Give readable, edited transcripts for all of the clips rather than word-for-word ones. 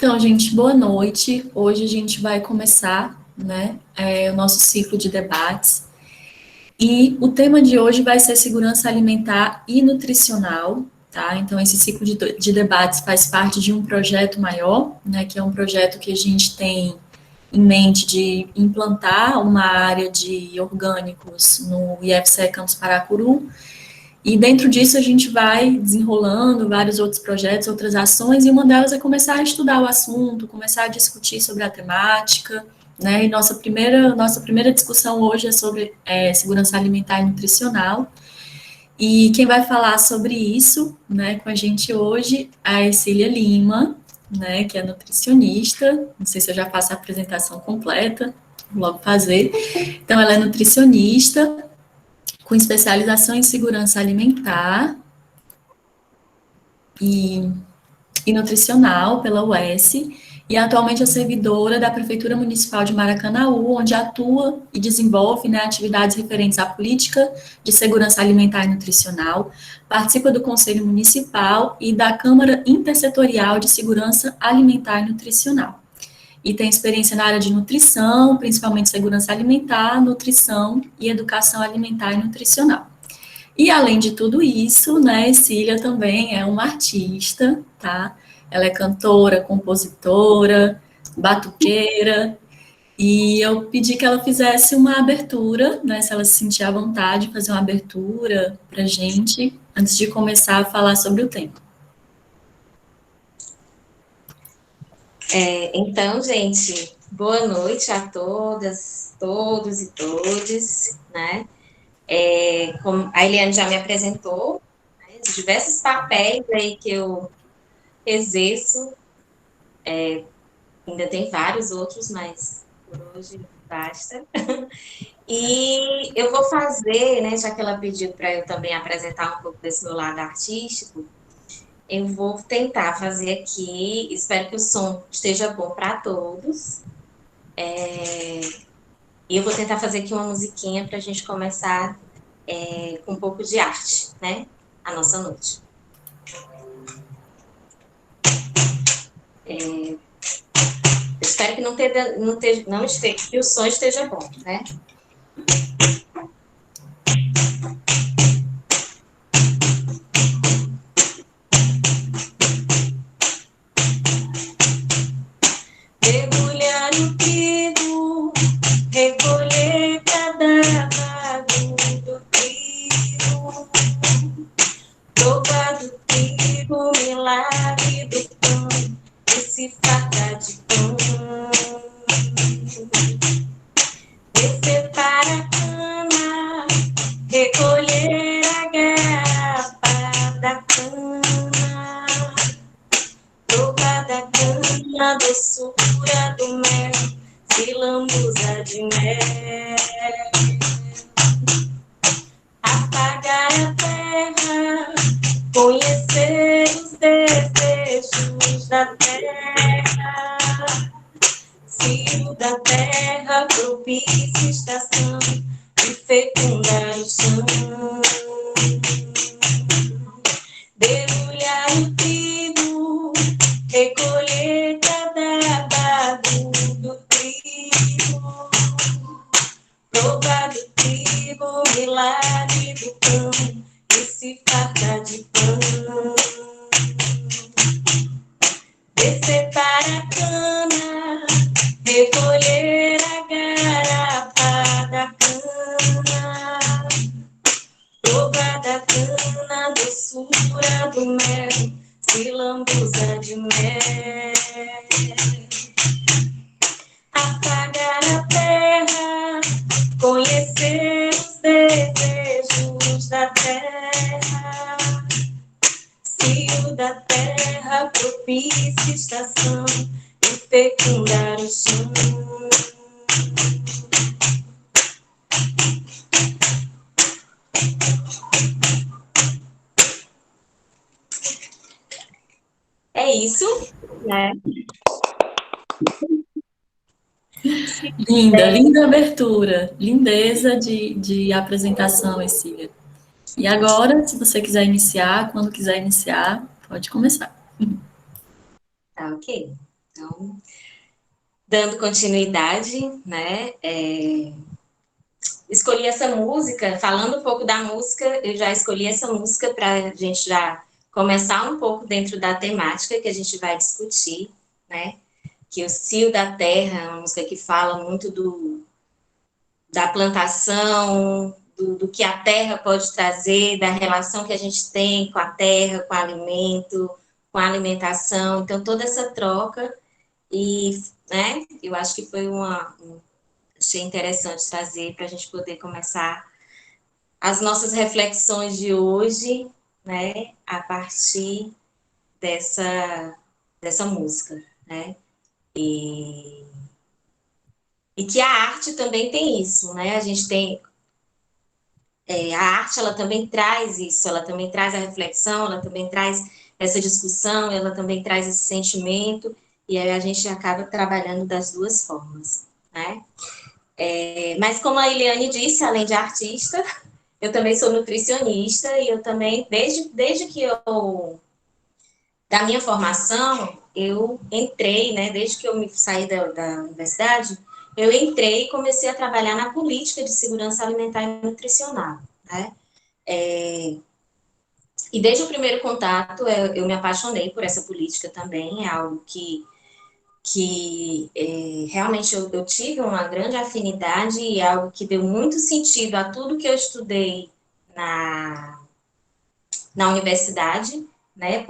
Então, gente, boa noite. Hoje a gente vai começar, né, o nosso ciclo de debates. E o tema de hoje vai ser segurança alimentar e nutricional, tá? Então, esse ciclo de debates faz parte de um projeto maior, né, que é um projeto que a gente tem em mente de implantar uma área de orgânicos no IFCE Campus Paracuru. E dentro disso a gente vai desenrolando vários outros projetos, outras ações, e uma delas é começar a estudar o assunto, começar a discutir sobre a temática, né? E nossa primeira discussão hoje é sobre segurança alimentar e nutricional. E quem vai falar sobre isso, né, com a gente hoje é a Ercília Lima, né, que é nutricionista. Não sei se eu já faço a apresentação completa, vou logo fazer. Então, ela é nutricionista, com especialização em segurança alimentar e, e nutricional pela UES, e atualmente é servidora da Prefeitura Municipal de Maracanaú, onde atua e desenvolve, né, atividades referentes à política de segurança alimentar e nutricional, participa do Conselho Municipal e da Câmara Intersetorial de Segurança Alimentar e Nutricional. E tem experiência na área de nutrição, principalmente segurança alimentar, nutrição e educação alimentar e nutricional. E além de tudo isso, né, Cília também é uma artista, tá? Ela é cantora, compositora, batuqueira, e eu pedi que ela fizesse uma abertura, né, se ela se sentir à vontade, fazer uma abertura pra gente, antes de começar a falar sobre o tema. Então, gente, boa noite a todas, todos e todes, né? Como a Eliane já me apresentou, né, os diversos papéis aí que eu exerço, ainda tem vários outros, mas por hoje basta. E eu vou fazer, né, já que ela pediu para eu também apresentar um pouco desse meu lado artístico, eu vou tentar fazer aqui, espero que o som esteja bom para todos. E eu vou tentar fazer aqui uma musiquinha para a gente começar com um pouco de arte, né? A nossa noite. Eu espero que que o som esteja bom, né? Mergulhar no trigo, recolher cada vago do trigo, provar do trigo, milagre do pão, e se fartar de pão. Descer para a cana, recolher a garapa da cana, provar da cana, doçura do mel, se lambuza de mel. Apagar a terra, conhecer os desejos da terra. Cio da terra, propícia estação, e fecundar o chão. Derrulhar o trigo, recolher cada bago do trigo, provar do trigo, milagre do pão, e se fartar de pão. Descer para a cana, recolher a garapa da cana, provar da cana, doçura do mel, se lambuza de mel. Apagar a terra, conhecer os desejos da terra. Cio da terra, propícia estação, e fecundar o chão. É isso, né? Linda, linda abertura, lindeza de apresentação, Ercília. E agora, se você quiser iniciar, quando quiser iniciar, pode começar. Tá, ok. Então, dando continuidade, né, escolhi essa música, falando um pouco da música, eu já escolhi essa música para a gente já começar um pouco dentro da temática que a gente vai discutir, né, que o Cio da Terra é uma música que fala muito da plantação, do que a terra pode trazer, da relação que a gente tem com a terra, com o alimento, com a alimentação. Então, toda essa troca, e né, eu acho que foi achei interessante trazer para a gente poder começar as nossas reflexões de hoje, né, a partir dessa música, né? E que a arte também tem isso, né? A gente tem a arte, ela também traz isso, ela também traz a reflexão, ela também traz essa discussão, ela também traz esse sentimento, e aí a gente acaba trabalhando das duas formas, né? Mas como a Eliane disse, além de artista, eu também sou nutricionista, e eu também, desde que da minha formação, eu entrei, né, desde que eu me saí da universidade, eu entrei e comecei a trabalhar na política de segurança alimentar e nutricional, né? E desde o primeiro contato, eu me apaixonei por essa política também, é algo que realmente eu tive uma grande afinidade e é algo que deu muito sentido a tudo que eu estudei na, na universidade, né?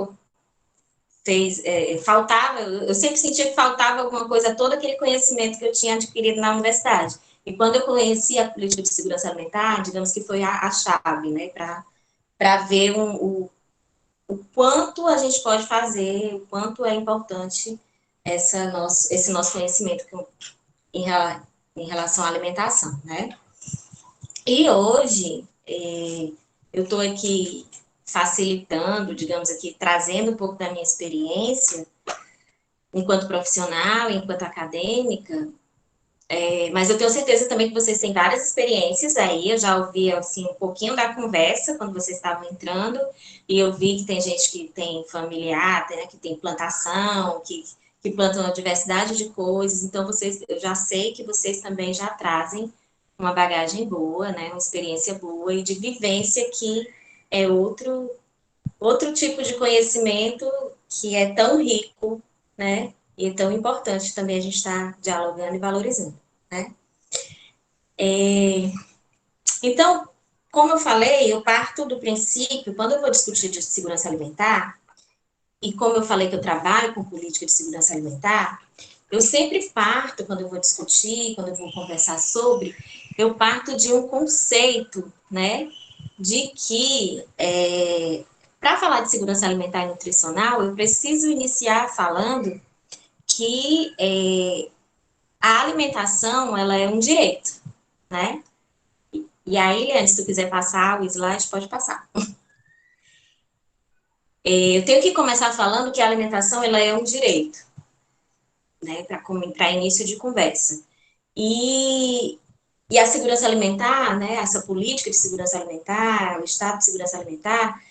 Faltava, eu sempre sentia que faltava alguma coisa, todo aquele conhecimento que eu tinha adquirido na universidade. E quando eu conheci a política de segurança alimentar, digamos que foi a chave, né, para ver o quanto a gente pode fazer, o quanto é importante esse nosso conhecimento em, em relação à alimentação, né? E hoje, eu estou aqui facilitando, digamos aqui, trazendo um pouco da minha experiência enquanto profissional, enquanto acadêmica, mas eu tenho certeza também que vocês têm várias experiências aí, eu já ouvi assim, um pouquinho da conversa quando vocês estavam entrando, e eu vi que tem gente que tem familiar, né, que tem plantação, que plantam uma diversidade de coisas, então eu já sei que vocês também já trazem uma bagagem boa, né, uma experiência boa e de vivência que é outro tipo de conhecimento que é tão rico, né, e é tão importante também a gente estar dialogando e valorizando, né. Então, como eu falei, eu parto do princípio, quando eu vou discutir de segurança alimentar, e como eu falei que eu trabalho com política de segurança alimentar, eu sempre parto, quando eu vou discutir, quando eu vou conversar sobre, eu parto de um conceito, né, de que para falar de segurança alimentar e nutricional, eu preciso iniciar falando que a alimentação, ela é um direito, né? E aí, Liane, se tu quiser passar o slide, pode passar. Eu tenho que começar falando que a alimentação, ela é um direito, né? Para início de conversa. E, e a segurança alimentar, né? Essa política de segurança alimentar, o estado de segurança alimentar,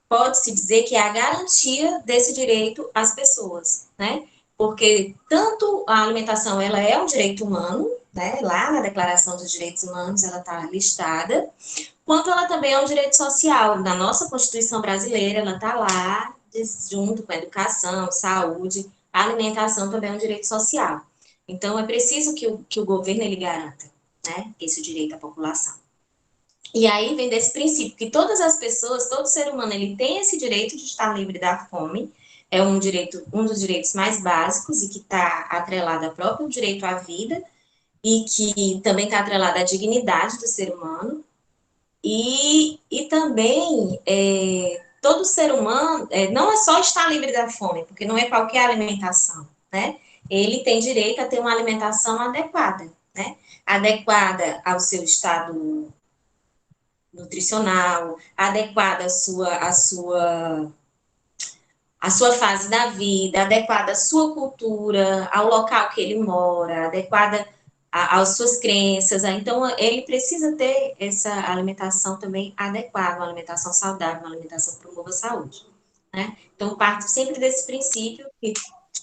pode-se dizer que é a garantia desse direito às pessoas, né? Porque tanto a alimentação, ela é um direito humano, né? Lá na Declaração dos Direitos Humanos, ela está listada, quanto ela também é um direito social. Na nossa Constituição brasileira, ela está lá, junto com a educação, saúde, a alimentação também é um direito social. Então, é preciso que o governo ele garanta, né, esse direito à população. E aí vem desse princípio que todas as pessoas, todo ser humano, ele tem esse direito de estar livre da fome, é um dos direitos mais básicos e que está atrelado ao próprio direito à vida e que também está atrelado à dignidade do ser humano. E também todo ser humano não é só estar livre da fome, porque não é qualquer alimentação, né? Ele tem direito a ter uma alimentação adequada, né? Adequada ao seu estado nutricional, adequada à sua fase da vida, adequada à sua cultura, ao local que ele mora, adequada às suas crenças. Então, ele precisa ter essa alimentação também adequada, uma alimentação saudável, uma alimentação que promova a saúde. Né? Então, parto sempre desse princípio que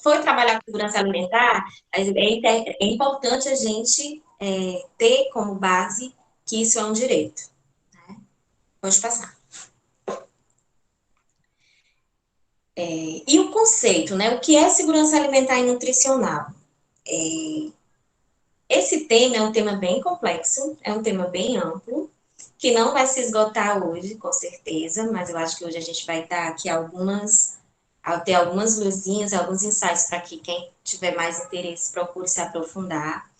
for trabalhar com segurança alimentar, é importante a gente ter como base que isso é um direito. Né? Pode passar. E o conceito, né? O que é segurança alimentar e nutricional? Esse tema é um tema bem complexo, é um tema bem amplo, que não vai se esgotar hoje, com certeza, mas eu acho que hoje a gente vai dar aqui ter algumas luzinhas, alguns insights para que quem tiver mais interesse procure se aprofundar.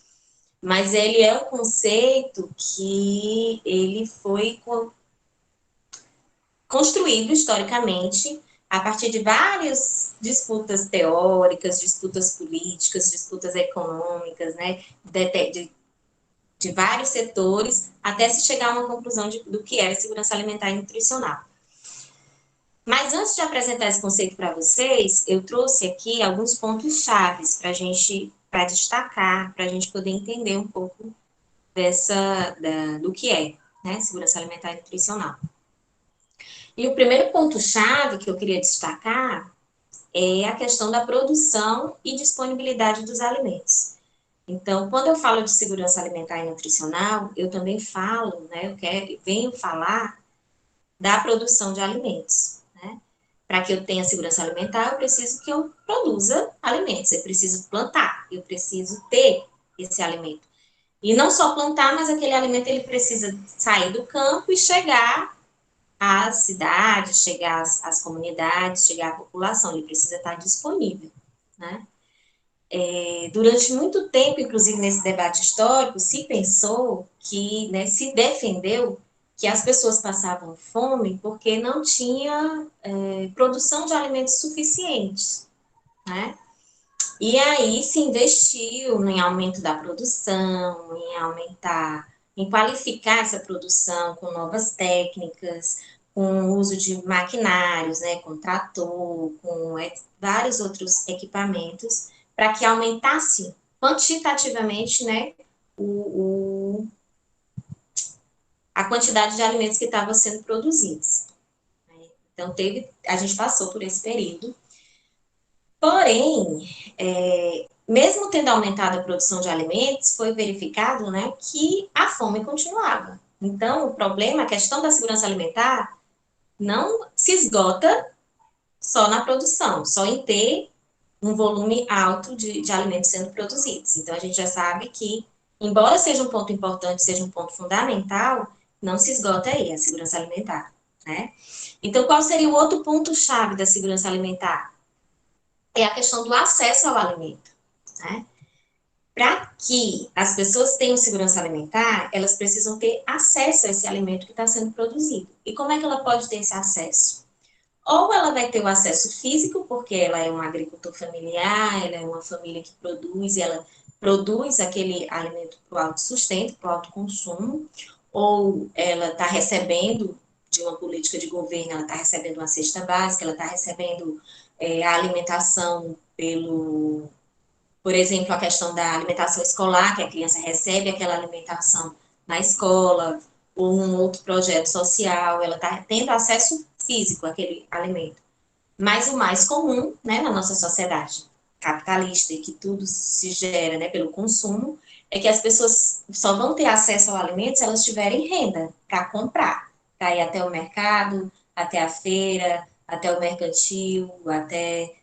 Mas ele é um conceito que ele foi construído historicamente a partir de várias disputas teóricas, disputas políticas, disputas econômicas, né, de vários setores, até se chegar a uma conclusão do que é segurança alimentar e nutricional. Mas antes de apresentar esse conceito para vocês, eu trouxe aqui alguns pontos chaves para destacar, para a gente poder entender um pouco do que é, né, segurança alimentar e nutricional. E o primeiro ponto-chave que eu queria destacar é a questão da produção e disponibilidade dos alimentos. Então, quando eu falo de segurança alimentar e nutricional, eu também falo, né, venho falar da produção de alimentos, né? Para que eu tenha segurança alimentar, eu preciso que eu produza alimentos, eu preciso plantar, eu preciso ter esse alimento. E não só plantar, mas aquele alimento ele precisa sair do campo e chegar às cidades, chegar às comunidades, chegar à população, ele precisa estar disponível, né? Durante muito tempo, inclusive nesse debate histórico, se pensou que, né, se defendeu que as pessoas passavam fome porque não tinha produção de alimentos suficientes, né? E aí se investiu em aumento da produção, em qualificar essa produção com novas técnicas, com o uso de maquinários, né, com trator, com vários outros equipamentos, para que aumentasse quantitativamente, né, a quantidade de alimentos que estavam sendo produzidos. Então, a gente passou por esse período. Porém, mesmo tendo aumentado a produção de alimentos, foi verificado, né, que a fome continuava. Então, o problema, a questão da segurança alimentar, não se esgota só na produção, só em ter um volume alto de alimentos sendo produzidos. Então, a gente já sabe que, embora seja um ponto importante, seja um ponto fundamental, não se esgota aí a segurança alimentar, né? Então, qual seria o outro ponto-chave da segurança alimentar? É a questão do acesso ao alimento, né? Para que as pessoas tenham segurança alimentar, elas precisam ter acesso a esse alimento que está sendo produzido. E como é que ela pode ter esse acesso? Ou ela vai ter o acesso físico, porque ela é um agricultor familiar, ela é uma família que produz, e ela produz aquele alimento para o autossustento, para o autoconsumo, ou ela está recebendo de uma política de governo, ela está recebendo uma cesta básica, ela está recebendo a alimentação por exemplo, a questão da alimentação escolar, que a criança recebe aquela alimentação na escola, ou um outro projeto social, ela está tendo acesso físico àquele alimento. Mas o mais comum, né, na nossa sociedade capitalista, e que tudo se gera, né, pelo consumo, é que as pessoas só vão ter acesso ao alimento se elas tiverem renda para comprar, para ir até o mercado, até a feira, até o mercantil, até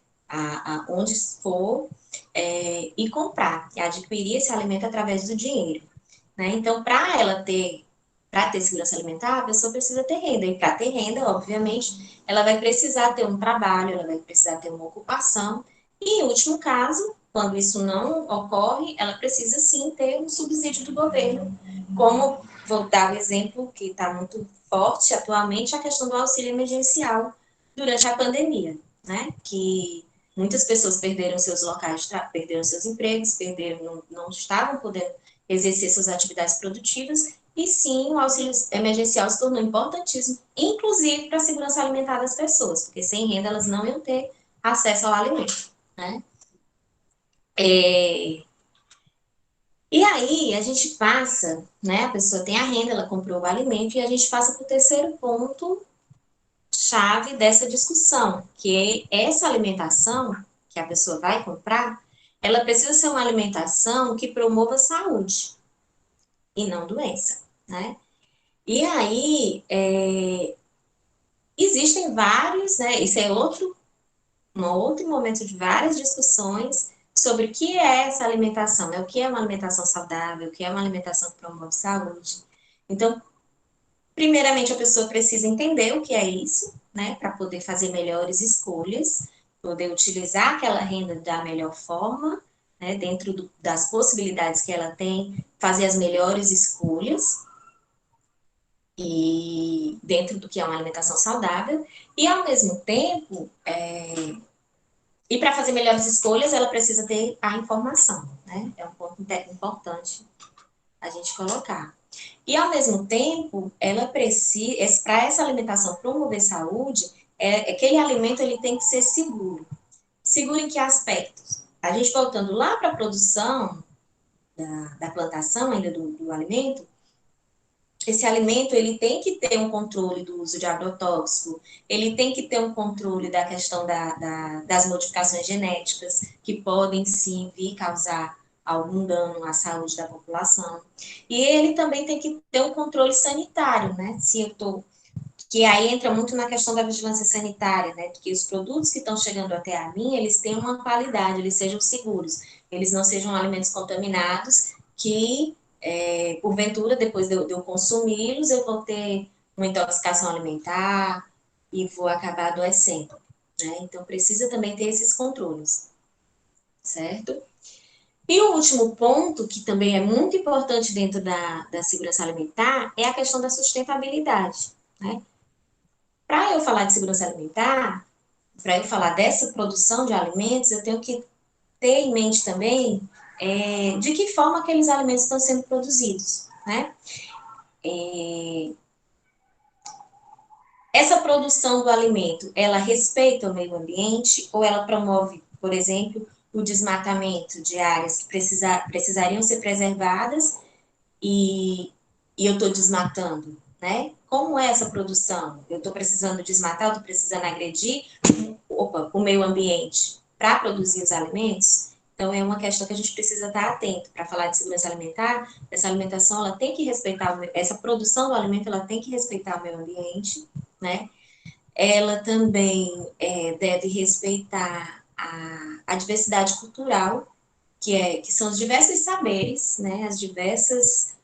onde for, e comprar, e adquirir esse alimento através do dinheiro. Né? Então, para ter segurança alimentar, a pessoa precisa ter renda. E para ter renda, obviamente, ela vai precisar ter um trabalho, ela vai precisar ter uma ocupação. E, em último caso, quando isso não ocorre, ela precisa sim ter um subsídio do governo. Como, vou dar o exemplo que está muito forte atualmente, a questão do auxílio emergencial durante a pandemia, né? Que muitas pessoas perderam seus locais, perderam seus empregos, não estavam podendo exercer suas atividades produtivas, e sim, o auxílio emergencial se tornou importantíssimo, inclusive para a segurança alimentar das pessoas, porque sem renda elas não iam ter acesso ao alimento, né? E aí, a gente passa, né, a pessoa tem a renda, ela comprou o alimento, e a gente passa para o terceiro ponto chave dessa discussão, que é essa alimentação que a pessoa vai comprar, ela precisa ser uma alimentação que promova saúde e não doença, né? E aí, existem vários, né? Isso é um outro momento de várias discussões sobre o que é essa alimentação, né? O que é uma alimentação saudável, o que é uma alimentação que promove saúde. Então, primeiramente, a pessoa precisa entender o que é isso, né? Para poder fazer melhores escolhas, poder utilizar aquela renda da melhor forma, né? Dentro das possibilidades que ela tem, fazer as melhores escolhas e dentro do que é uma alimentação saudável, e ao mesmo tempo, e para fazer melhores escolhas, ela precisa ter a informação, né? É um ponto importante a gente colocar. E ao mesmo tempo, ela precisa, para essa alimentação promover saúde, aquele alimento ele tem que ser seguro. Seguro em que aspectos? A gente voltando lá para a produção da plantação ainda do alimento, esse alimento ele tem que ter um controle do uso de agrotóxico, ele tem que ter um controle da questão das modificações genéticas, que podem sim vir causar algum dano à saúde da população. E ele também tem que ter um controle sanitário, né? Se eu tô, que aí entra muito na questão da vigilância sanitária, né? Que os produtos que estão chegando até a mim, eles tenham uma qualidade, eles sejam seguros, eles não sejam alimentos contaminados que porventura, depois de eu consumi-los, eu vou ter uma intoxicação alimentar e vou acabar adoecendo, né? Então, precisa também ter esses controles, certo? E o último ponto, que também é muito importante dentro da segurança alimentar, é a questão da sustentabilidade, né? Para eu falar de segurança alimentar, para eu falar dessa produção de alimentos, eu tenho que ter em mente também de que forma aqueles alimentos estão sendo produzidos, né? Essa produção do alimento, ela respeita o meio ambiente ou ela promove, por exemplo, o desmatamento de áreas que precisariam ser preservadas e eu estou desmatando, né? Como é essa produção? Eu estou precisando desmatar, eu estou precisando agredir o meio ambiente para produzir os alimentos? Então, é uma questão que a gente precisa estar atento para falar de segurança alimentar. Essa alimentação, ela tem que respeitar, essa produção do alimento, ela tem que respeitar o meio ambiente, né? Ela também deve respeitar a diversidade cultural, que são os diversos saberes, né? As diversas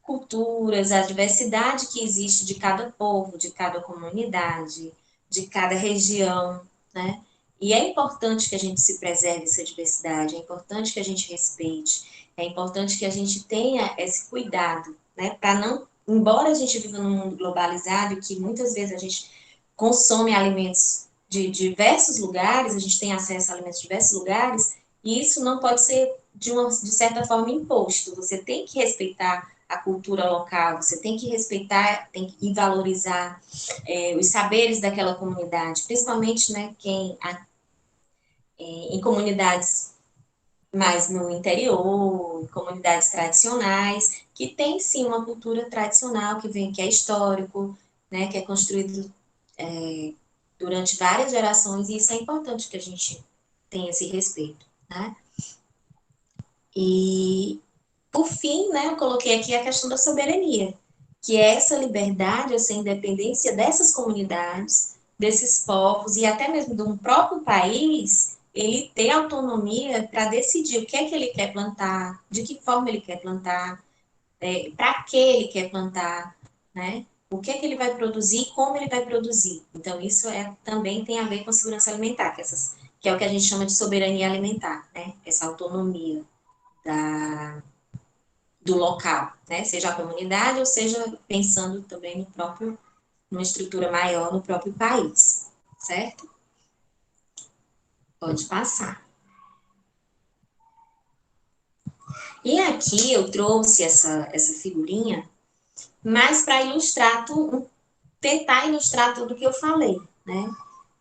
culturas, a diversidade que existe de cada povo, de cada comunidade, de cada região, né? E é importante que a gente se preserve essa diversidade, é importante que a gente respeite, é importante que a gente tenha esse cuidado, né? Para não, embora a gente viva num mundo globalizado e que muitas vezes a gente consome alimentos de diversos lugares, a gente tem acesso a alimentos de diversos lugares, e isso não pode ser de certa forma imposto. Você tem que respeitar a cultura local, você tem que respeitar, tem que valorizar os saberes daquela comunidade, principalmente, né, em comunidades mais no interior, comunidades tradicionais, que tem sim uma cultura tradicional que é histórico, né, que é construído durante várias gerações, e isso é importante que a gente tenha esse respeito, né? E por fim, né, eu coloquei aqui a questão da soberania, que é essa liberdade, essa independência dessas comunidades, desses povos e até mesmo de um próprio país, ele ter autonomia para decidir o que é que ele quer plantar, de que forma ele quer plantar, para que ele quer plantar, né? O que é que ele vai produzir e como ele vai produzir. Então, isso também tem a ver com segurança alimentar, que é o que a gente chama de soberania alimentar, né? Essa autonomia do local, né? Seja a comunidade ou seja pensando também numa estrutura maior no próprio país, certo? Pode passar. E aqui eu trouxe essa figurinha mais para ilustrar tentar ilustrar tudo que eu falei, né?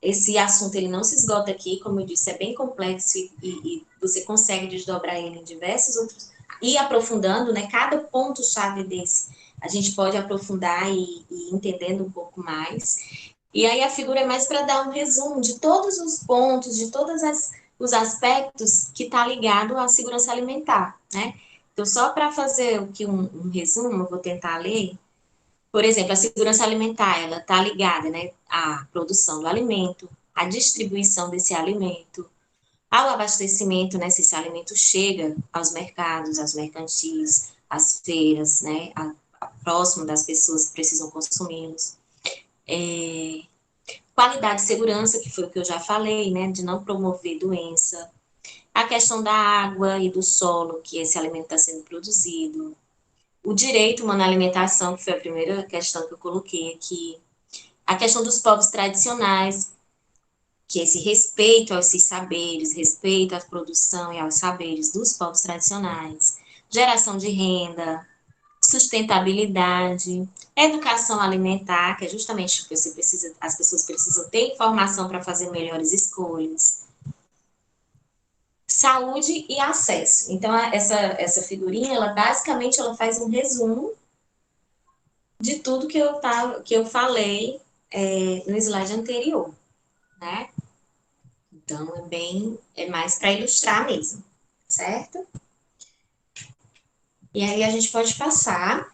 Esse assunto ele não se esgota aqui, como eu disse, é bem complexo e você consegue desdobrar ele em diversos outros e aprofundando, né? Cada ponto chave desse a gente pode aprofundar e entendendo um pouco mais. E aí a figura é mais para dar um resumo de todos os pontos, de todas os aspectos que está ligado à segurança alimentar, né? Então, só para fazer aqui um resumo, eu vou tentar ler. Por exemplo, a segurança alimentar, ela está ligada, né, à produção do alimento, à distribuição desse alimento, ao abastecimento, né, se esse alimento chega aos mercados, às mercantis, às feiras, né, próximo das pessoas que precisam consumi-los. Qualidade e segurança, que foi o que eu já falei, né, de não promover doença. A questão da água e do solo que esse alimento está sendo produzido. O direito humano à alimentação, que foi a primeira questão que eu coloquei aqui. A questão dos povos tradicionais, que é esse respeito aos seus saberes, respeito à produção e aos saberes dos povos tradicionais. Geração de renda, sustentabilidade, educação alimentar, que é justamente o que você precisa, as pessoas precisam ter informação para fazer melhores escolhas. Saúde e acesso. Então, essa figurinha, ela basicamente ela faz um resumo de tudo que eu falei no slide anterior, né? Então, é mais para ilustrar mesmo, certo? E aí a gente pode passar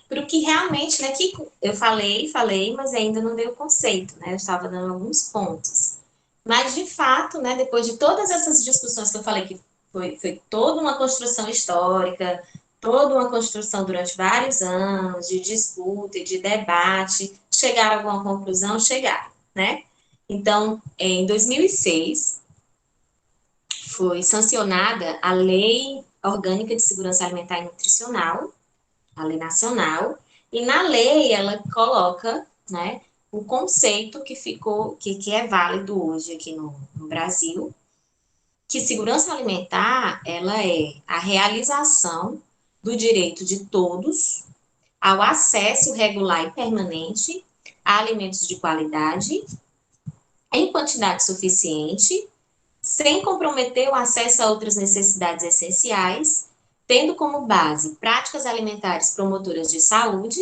para o que realmente, né, que eu falei, mas ainda não dei o conceito, né? Eu estava dando alguns pontos. Mas, de fato, né, depois de todas essas discussões que eu falei, que foi toda uma construção histórica, toda uma construção durante vários anos de disputa e de debate, chegaram a alguma conclusão? Chegaram, né? Então, em 2006, foi sancionada a Lei Orgânica de Segurança Alimentar e Nutricional, a lei nacional, e na lei ela coloca, né, o conceito que é válido hoje aqui no Brasil, que segurança alimentar, ela é a realização do direito de todos ao acesso regular e permanente a alimentos de qualidade, em quantidade suficiente, sem comprometer o acesso a outras necessidades essenciais, tendo como base práticas alimentares promotoras de saúde,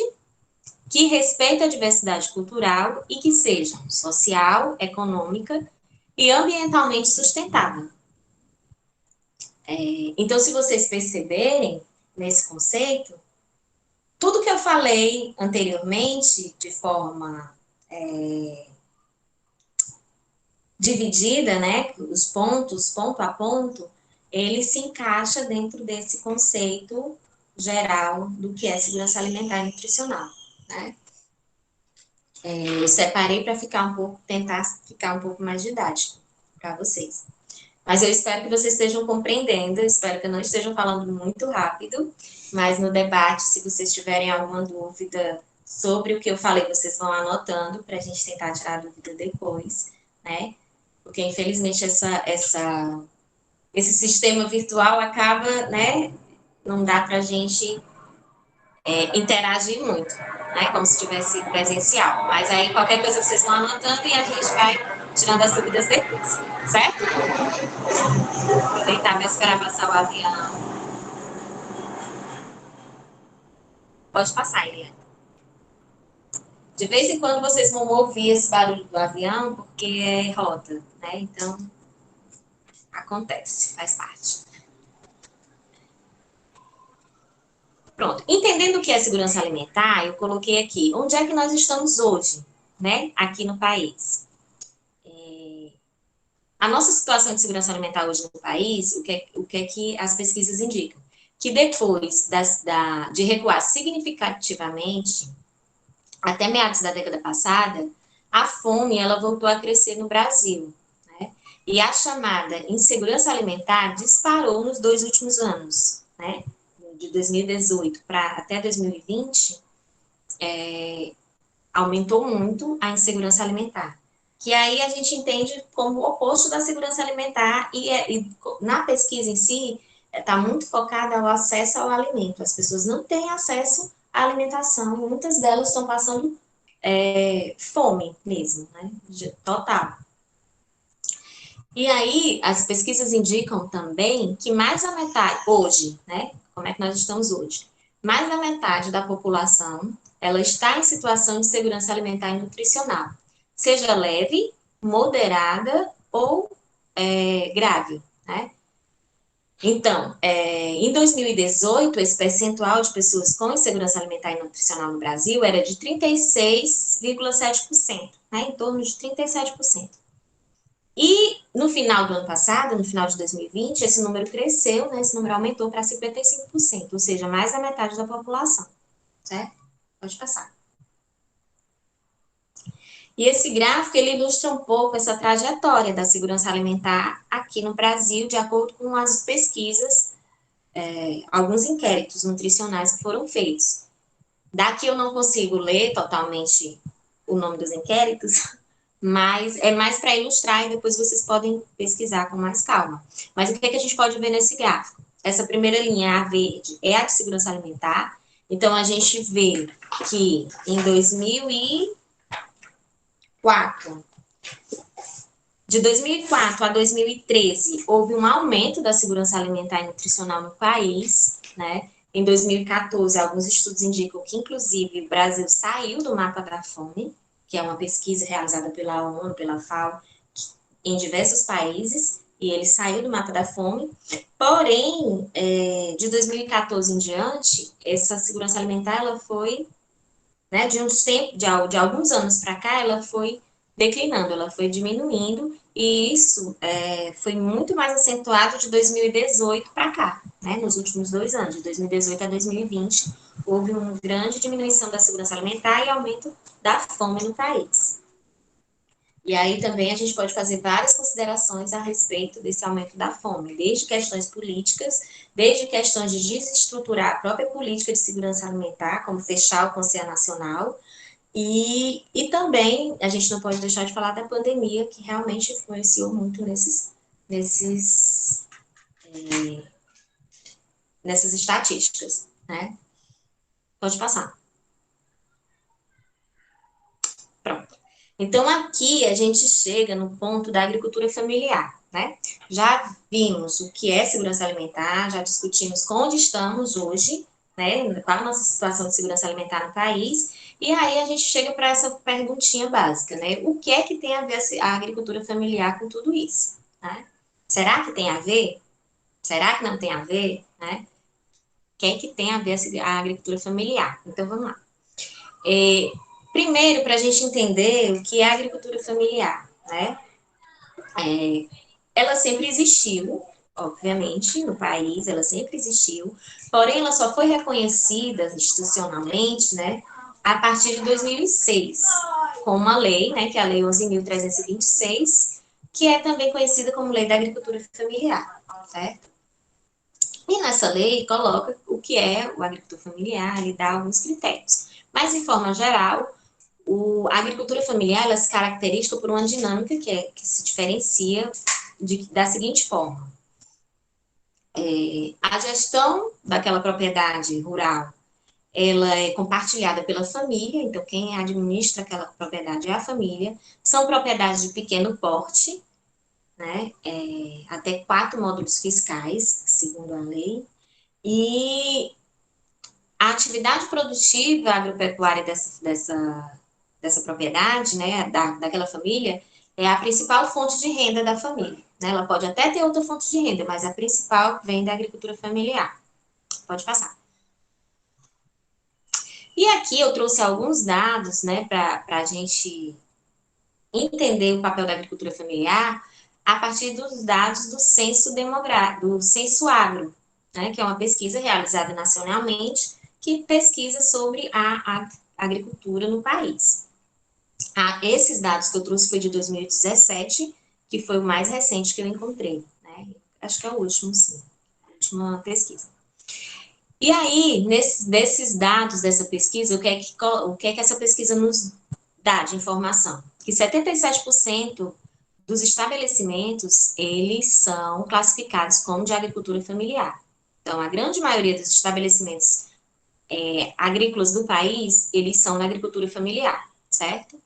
que respeitem a diversidade cultural e que sejam social, econômica e ambientalmente sustentável. Então, se vocês perceberem nesse conceito, tudo que eu falei anteriormente, de forma dividida, né, os pontos, ponto a ponto, ele se encaixa dentro desse conceito geral do que é segurança alimentar e nutricional, né? Eu separei para tentar ficar um pouco mais didático para vocês. Mas eu espero que vocês estejam compreendendo, eu espero que eu não esteja falando muito rápido, mas no debate, se vocês tiverem alguma dúvida sobre o que eu falei, vocês vão anotando para a gente tentar tirar a dúvida depois, né? Porque, infelizmente, esse sistema virtual acaba, né, não dá para a gente interagir muito, né, como se tivesse presencial. Mas aí, qualquer coisa vocês vão anotando e a gente vai tirando as dúvidas depois, certo? Vou deitar para esperar passar o avião. Pode passar, Eliane. De vez em quando vocês vão ouvir esse barulho do avião, porque é rota, né? Então, acontece, faz parte. Pronto. Entendendo o que é segurança alimentar, eu coloquei aqui, onde é que nós estamos hoje, né? Aqui no país. A nossa situação de segurança alimentar hoje no país, o que é que as pesquisas indicam? Que depois de recuar significativamente, até meados da década passada, a fome ela voltou a crescer no Brasil, né? E a chamada insegurança alimentar disparou nos 2 últimos anos, né? De 2018 para até 2020, aumentou muito a insegurança alimentar. Que aí a gente entende como o oposto da segurança alimentar e na pesquisa em si está muito focada ao acesso ao alimento. As pessoas não têm acesso à alimentação e muitas delas estão passando fome mesmo, né? Total. E aí, as pesquisas indicam também que mais da metade, hoje, né? Como é que nós estamos hoje? Mais da metade da população, ela está em situação de segurança alimentar e nutricional. Seja leve, moderada ou grave, né? Então, em 2018, esse percentual de pessoas com insegurança alimentar e nutricional no Brasil era de 36,7%, né? Em torno de 37%. E no final do ano passado, no final de 2020, esse número cresceu, né? Esse número aumentou para 55%, ou seja, mais da metade da população, certo? Pode passar. E esse gráfico, ele ilustra um pouco essa trajetória da segurança alimentar aqui no Brasil, de acordo com as pesquisas, alguns inquéritos nutricionais que foram feitos. Daqui eu não consigo ler totalmente o nome dos inquéritos, mas é mais para ilustrar e depois vocês podem pesquisar com mais calma. Mas o que é que a gente pode ver nesse gráfico? Essa primeira linha, a verde, é a de segurança alimentar. Então, a gente vê que em 2004, de 2004 a 2013, houve um aumento da segurança alimentar e nutricional no país, né? Em 2014, alguns estudos indicam que, inclusive, o Brasil saiu do mapa da fome, que é uma pesquisa realizada pela ONU, pela FAO, em diversos países, e ele saiu do mapa da fome. Porém, de 2014 em diante, essa segurança alimentar, ela foi, né, de alguns anos para cá, ela foi declinando, ela foi diminuindo, e isso foi muito mais acentuado de 2018 para cá, né, nos últimos 2 anos, de 2018 a 2020, houve uma grande diminuição da segurança alimentar e aumento da fome no país. E aí também a gente pode fazer várias considerações a respeito desse aumento da fome, desde questões políticas, desde questões de desestruturar a própria política de segurança alimentar, como fechar o Conselho Nacional, e também a gente não pode deixar de falar da pandemia, que realmente influenciou muito nessas estatísticas, né? Pode passar. Pronto. Então, aqui a gente chega no ponto da agricultura familiar, né? Já vimos o que é segurança alimentar, já discutimos onde estamos hoje, né? Qual a nossa situação de segurança alimentar no país, e aí a gente chega para essa perguntinha básica, né? O que é que tem a ver a agricultura familiar com tudo isso, né? Será que tem a ver? Será que não tem a ver, né? O que é que tem a ver a agricultura familiar? Então, vamos lá. Primeiro, para a gente entender o que é a agricultura familiar, né? Ela sempre existiu, obviamente, no país, ela sempre existiu, porém ela só foi reconhecida institucionalmente, né, a partir de 2006, com uma lei, né, que é a Lei 11.326, que é também conhecida como Lei da Agricultura Familiar, certo? E nessa lei coloca o que é o agricultor familiar e dá alguns critérios. Mas, de forma geral, a agricultura familiar ela se caracteriza por uma dinâmica que se diferencia da seguinte forma. A gestão daquela propriedade rural, ela é compartilhada pela família, então quem administra aquela propriedade é a família, são propriedades de pequeno porte, né, até 4 módulos fiscais, segundo a lei, e a atividade produtiva agropecuária dessa propriedade, né, daquela família, é a principal fonte de renda da família. Né? Ela pode até ter outra fonte de renda, mas a principal vem da agricultura familiar. Pode passar. E aqui eu trouxe alguns dados, né, para a gente entender o papel da agricultura familiar a partir dos dados do censo demográfico, do censo agro, né, que é uma pesquisa realizada nacionalmente que pesquisa sobre a agricultura no país. Esses dados que eu trouxe foi de 2017, que foi o mais recente que eu encontrei, né? Acho que é o último, sim, a última pesquisa. E aí, desses dados dessa pesquisa, o que é que essa pesquisa nos dá de informação? Que 77% dos estabelecimentos, eles são classificados como de agricultura familiar. Então, a grande maioria dos estabelecimentos agrícolas do país, eles são da agricultura familiar, certo?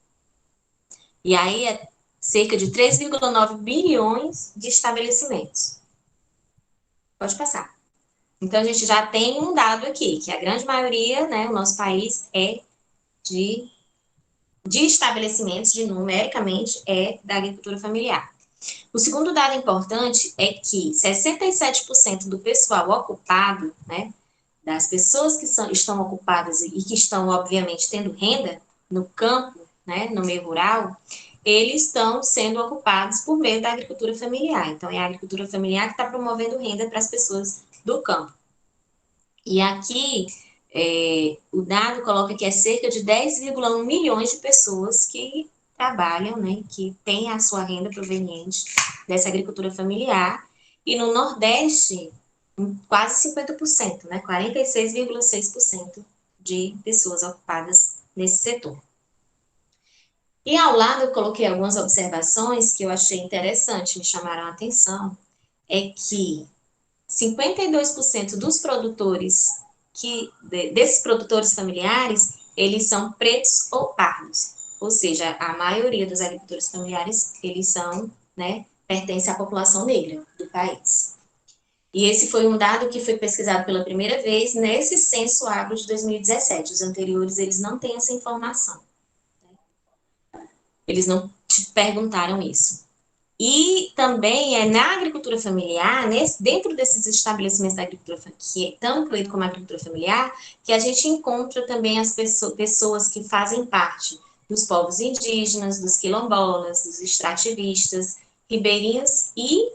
E aí é cerca de 3,9 bilhões de estabelecimentos. Pode passar. Então, a gente já tem um dado aqui, que a grande maioria, né, o nosso país é de estabelecimentos, numericamente, é da agricultura familiar. O segundo dado importante é que 67% do pessoal ocupado, né, das pessoas que estão ocupadas e que estão, obviamente, tendo renda no campo, né, no meio rural, eles estão sendo ocupados por meio da agricultura familiar. Então, é a agricultura familiar que está promovendo renda para as pessoas do campo. E aqui, o dado coloca que é cerca de 10,1 milhões de pessoas que trabalham, né, que têm a sua renda proveniente dessa agricultura familiar. E no Nordeste, quase 50%, né, 46,6% de pessoas ocupadas nesse setor. E ao lado eu coloquei algumas observações que eu achei interessante, me chamaram a atenção, é que 52% dos produtores desses produtores familiares, eles são pretos ou pardos. Ou seja, a maioria dos agricultores familiares, eles são, né, pertencem à população negra do país. E esse foi um dado que foi pesquisado pela primeira vez nesse Censo Agro de 2017. Os anteriores, eles não têm essa informação. Eles não te perguntaram isso. E também é na agricultura familiar, dentro desses estabelecimentos da agricultura que estão incluídos como agricultura familiar, que a gente encontra também as pessoas que fazem parte dos povos indígenas, dos quilombolas, dos extrativistas, ribeirinhos e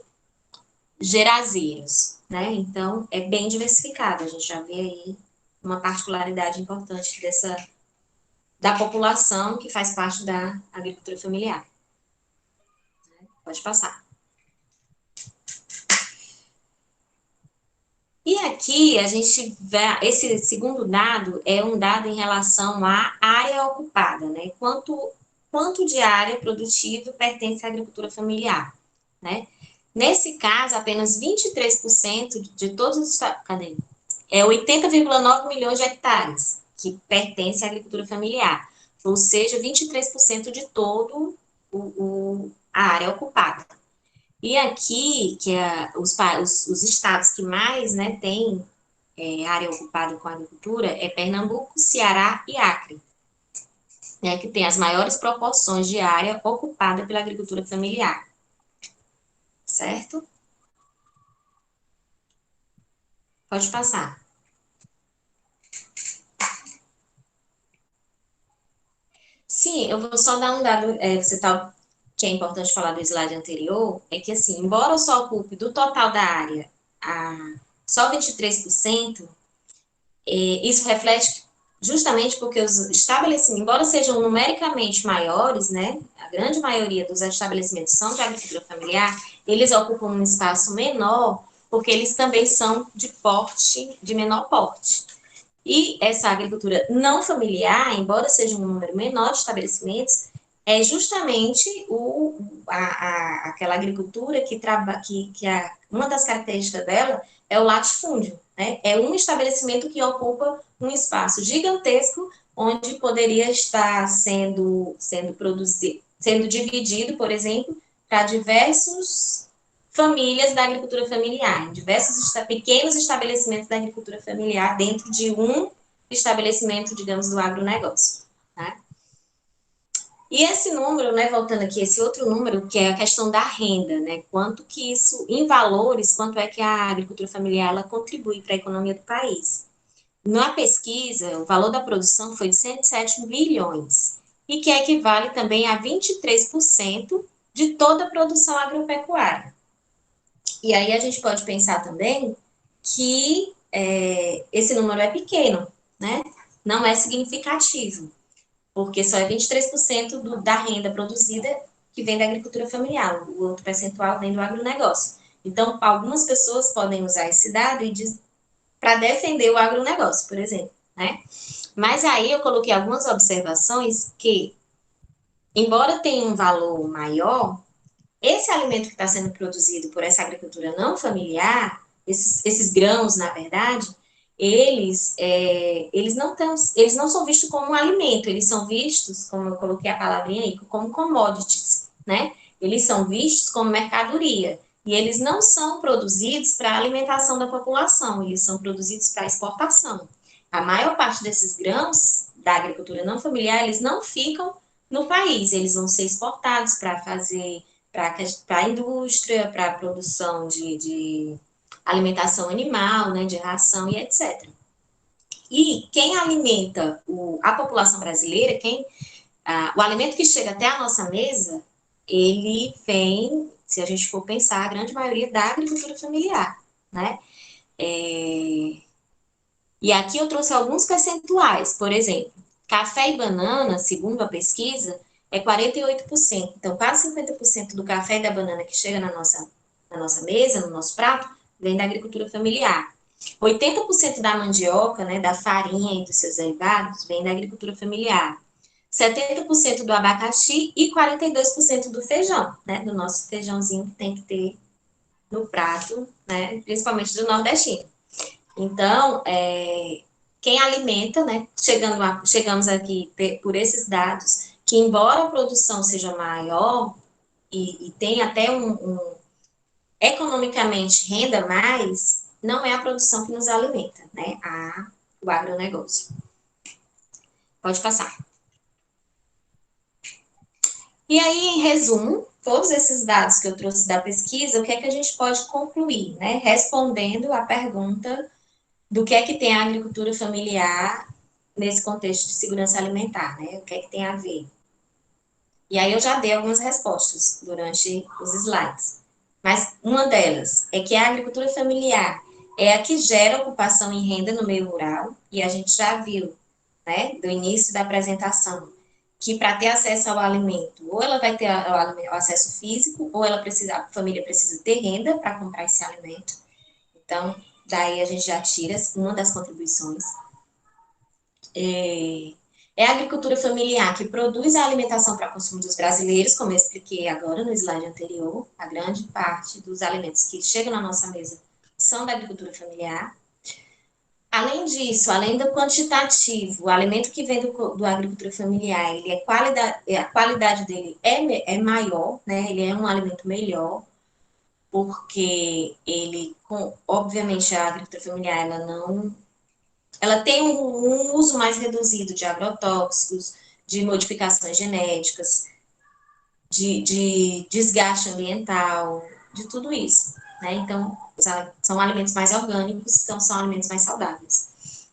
gerazeiros, né? Então, é bem diversificado. A gente já vê aí uma particularidade importante da população que faz parte da agricultura familiar. Pode passar. E aqui a gente vê, esse segundo dado é um dado em relação à área ocupada, né? Quanto de área produtiva pertence à agricultura familiar, né? Nesse caso, apenas 23% de todos os estados, cadê? 80,9 milhões de hectares que pertencem à agricultura familiar, ou seja, 23% de todo a área ocupada. E aqui, que é os estados que mais, né, têm área ocupada com agricultura, é Pernambuco, Ceará e Acre, né, que tem as maiores proporções de área ocupada pela agricultura familiar. Certo? Pode passar. Sim, eu vou só dar um dado, que é importante falar do slide anterior, é que, assim, embora eu só ocupe do total da área só 23%, isso reflete justamente porque os estabelecimentos, embora sejam numericamente maiores, né, a grande maioria dos estabelecimentos são de agricultura familiar, eles ocupam um espaço menor, porque eles também são de menor porte. E essa agricultura não familiar, embora seja um número menor de estabelecimentos, é justamente aquela agricultura uma das características dela é o latifúndio, né? É um estabelecimento que ocupa um espaço gigantesco onde poderia estar sendo dividido, por exemplo, para diversas famílias da agricultura familiar, diversos pequenos estabelecimentos da agricultura familiar dentro de um estabelecimento, digamos, do agronegócio, tá? E esse número, né, voltando aqui, esse outro número, que é a questão da renda, né, quanto que isso, em valores, quanto é que a agricultura familiar, ela contribui para a economia do país. Na pesquisa, o valor da produção foi de 107 bilhões, e que equivale também a 23% de toda a produção agropecuária. E aí a gente pode pensar também que esse número é pequeno, né? Não é significativo, porque só é 23% da renda produzida que vem da agricultura familiar, o outro percentual vem do agronegócio. Então, algumas pessoas podem usar esse dado para defender o agronegócio, por exemplo, né? Mas aí eu coloquei algumas observações que, embora tenha um valor maior, esse alimento que está sendo produzido por essa agricultura não familiar, esses grãos, na verdade, eles não são vistos como um alimento, eles são vistos, como eu coloquei a palavrinha aí, como commodities, né? Eles são vistos como mercadoria. E eles não são produzidos para a alimentação da população, eles são produzidos para exportação. A maior parte desses grãos da agricultura não familiar, eles não ficam no país, eles vão ser exportados para fazer para a indústria, para a produção de alimentação animal, né, de ração e etc. E quem alimenta a população brasileira, o alimento que chega até a nossa mesa, ele vem, se a gente for pensar, a grande maioria da agricultura familiar, né? E aqui eu trouxe alguns percentuais, por exemplo, café e banana, segundo a pesquisa, é 48%. Então, quase 50% do café e da banana que chega na nossa mesa, no nosso prato, vem da agricultura familiar. 80% da mandioca, né, da farinha e dos seus derivados, vem da agricultura familiar. 70% do abacaxi e 42% do feijão, né, do nosso feijãozinho que tem que ter no prato, né, principalmente do nordestino. Então, quem alimenta, né, chegamos aqui por esses dados, que embora a produção seja maior e tenha até economicamente renda mais, não é a produção que nos alimenta, né, o agronegócio. Pode passar. E aí, em resumo, todos esses dados que eu trouxe da pesquisa, o que é que a gente pode concluir, né, respondendo à pergunta do que é que tem a agricultura familiar nesse contexto de segurança alimentar, né? O que é que tem a ver? E aí eu já dei algumas respostas durante os slides. Mas uma delas é que a agricultura familiar é a que gera ocupação e renda no meio rural, e a gente já viu, né, do início da apresentação, que para ter acesso ao alimento, ou ela vai ter o acesso físico, ou a família precisa ter renda para comprar esse alimento. Então, daí a gente já tira uma das contribuições. É a agricultura familiar que produz a alimentação para consumo dos brasileiros, como eu expliquei agora no slide anterior. A grande parte dos alimentos que chegam na nossa mesa são da agricultura familiar. Além disso, além do quantitativo, o alimento que vem do agricultura familiar, a qualidade dele é maior, né? Ele é um alimento melhor, porque obviamente, a agricultura familiar, ela tem um uso mais reduzido de agrotóxicos, de modificações genéticas, de desgaste ambiental, de tudo isso, né? Então, são alimentos mais orgânicos, então são alimentos mais saudáveis.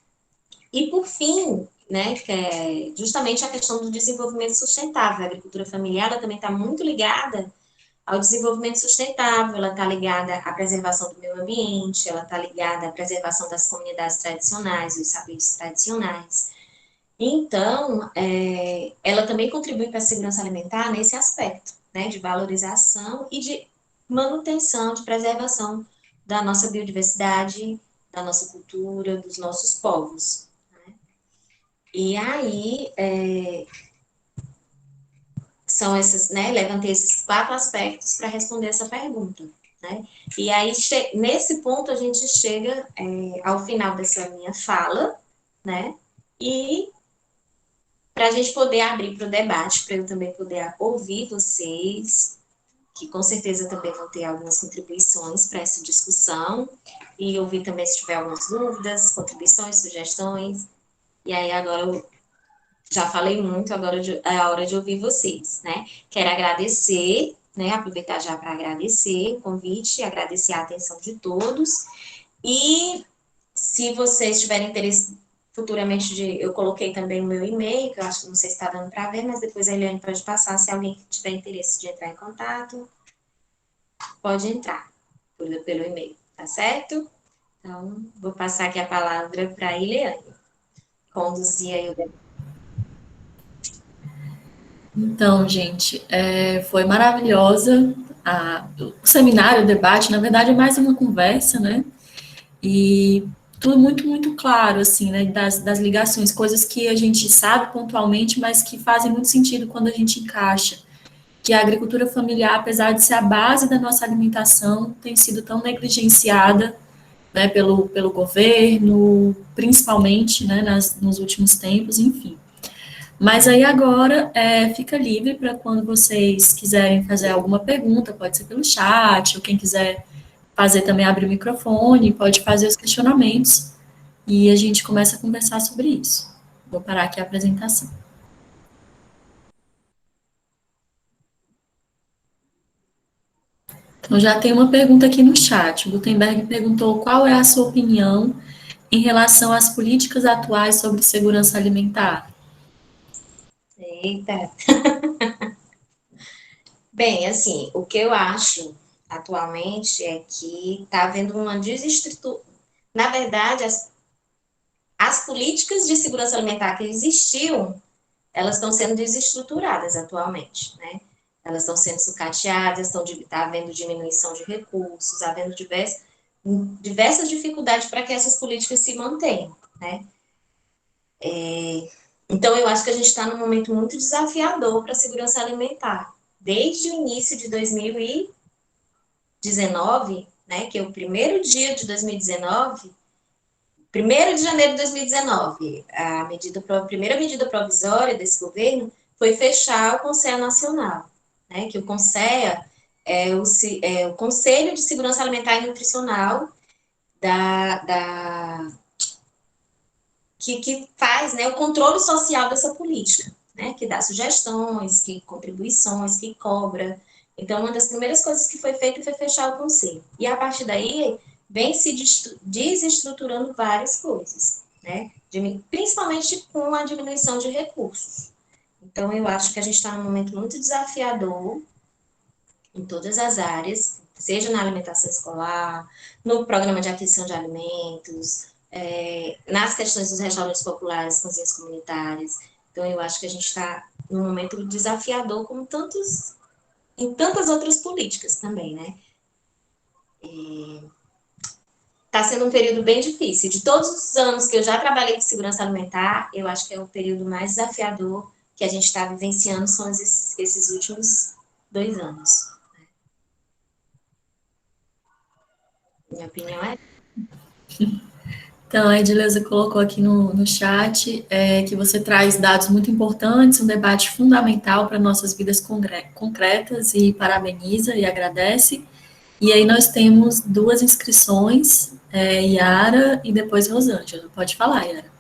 E, por fim, né, que é justamente a questão do desenvolvimento sustentável. A agricultura familiar, ela também está muito ligada ao desenvolvimento sustentável, ela está ligada à preservação do meio ambiente, ela está ligada à preservação das comunidades tradicionais, dos saberes tradicionais. Então, ela também contribui para a segurança alimentar nesse aspecto, né, de valorização e de manutenção, de preservação da nossa biodiversidade, da nossa cultura, dos nossos povos. Né? E aí, são esses, né, levantei esses 4 aspectos para responder essa pergunta, né? E aí, nesse ponto, a gente chega ao final dessa minha fala, né? E para a gente poder abrir para o debate, para eu também poder ouvir vocês, que com certeza também vão ter algumas contribuições para essa discussão, e ouvir também se tiver algumas dúvidas, contribuições, sugestões. E aí, agora eu já falei muito, agora é a hora de ouvir vocês, né? Quero agradecer, né? Aproveitar já para agradecer o convite, agradecer a atenção de todos. E se vocês tiverem interesse futuramente eu coloquei também o meu e-mail, que eu acho que não sei se está dando para ver, mas depois a Eliane pode passar, se alguém tiver interesse de entrar em contato, pode entrar pelo e-mail, tá certo? Então, vou passar aqui a palavra para a Eliane, conduzir aí o debate. Então, gente, foi maravilhosa o seminário, o debate, na verdade é mais uma conversa, né? E tudo muito, muito claro, assim, né? Das ligações, coisas que a gente sabe pontualmente, mas que fazem muito sentido quando a gente encaixa. Que a agricultura familiar, apesar de ser a base da nossa alimentação, tem sido tão negligenciada, né, pelo governo, principalmente, né, nos últimos tempos, enfim. Mas aí agora fica livre para quando vocês quiserem fazer alguma pergunta, pode ser pelo chat, ou quem quiser fazer também abre o microfone, pode fazer os questionamentos e a gente começa a conversar sobre isso. Vou parar aqui a apresentação. Então, já tem uma pergunta aqui no chat. O Gutenberg perguntou qual é a sua opinião em relação às políticas atuais sobre segurança alimentar. Eita. Bem, assim, o que eu acho atualmente é que está havendo uma desestruturação. Na verdade, as políticas de segurança alimentar que existiam, elas estão sendo desestruturadas atualmente, né? Elas estão sendo sucateadas, está havendo diminuição de recursos, havendo diversas dificuldades para que essas políticas se mantenham, né? Então, eu acho que a gente está num momento muito desafiador para a segurança alimentar. Desde o início de 2019, né, que é o primeiro dia de 2019, 1º de janeiro de 2019, a primeira medida provisória desse governo foi fechar o Conselho Nacional, né, que o CONSEA é o Conselho de Segurança Alimentar e Nutricional que faz, né, o controle social dessa política, né, que dá sugestões, que contribuições, que cobra. Então, uma das primeiras coisas que foi feita foi fechar o conselho. E a partir daí, vem se desestruturando várias coisas, né, principalmente com a diminuição de recursos. Então, eu acho que a gente está num momento muito desafiador em todas as áreas, seja na alimentação escolar, no programa de aquisição de alimentos, nas questões dos restaurantes populares, cozinhas comunitárias. Então, eu acho que a gente está num momento desafiador, como em tantas outras políticas também, né? Está sendo um período bem difícil. De todos os anos que eu já trabalhei com segurança alimentar, eu acho que é o período mais desafiador que a gente está vivenciando são esses últimos 2 anos. Minha opinião é. Então, a Edileuza colocou aqui no chat que você traz dados muito importantes, um debate fundamental para nossas vidas concretas e parabeniza e agradece. E aí nós temos 2 inscrições, Yara e depois Rosângela. Pode falar, Yara.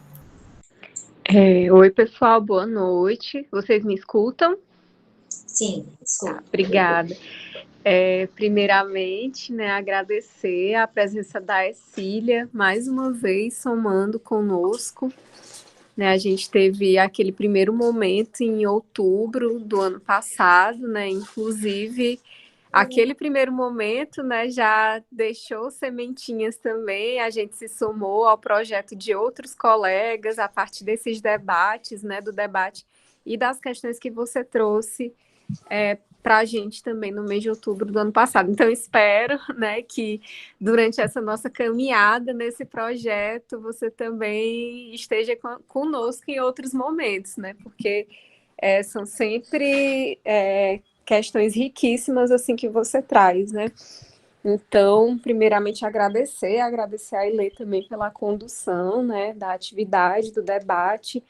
Oi, pessoal, boa noite. Vocês me escutam? Sim, desculpa. Obrigada. Primeiramente, né, agradecer a presença da Ercília, mais uma vez somando conosco. Né, a gente teve aquele primeiro momento em outubro do ano passado, né, inclusive aquele primeiro momento, né, já deixou sementinhas também, a gente se somou ao projeto de outros colegas a partir desses debates, né, do debate e das questões que você trouxe para a gente também no mês de outubro do ano passado. Então, espero, né, que durante essa nossa caminhada nesse projeto, você também esteja conosco em outros momentos, né, porque são sempre questões riquíssimas assim que você traz, né? Então, primeiramente agradecer a Ilê também pela condução, né, da atividade, do debate,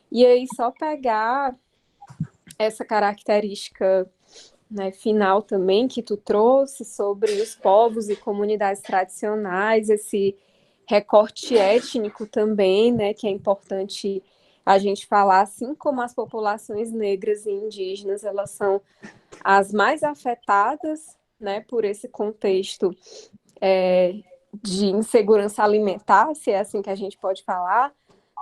e aí só pegar essa característica, né, final também que tu trouxe sobre os povos e comunidades tradicionais, esse recorte étnico também, né, que é importante a gente falar, assim como as populações negras e indígenas, elas são as mais afetadas, né, por esse contexto de insegurança alimentar, se é assim que a gente pode falar,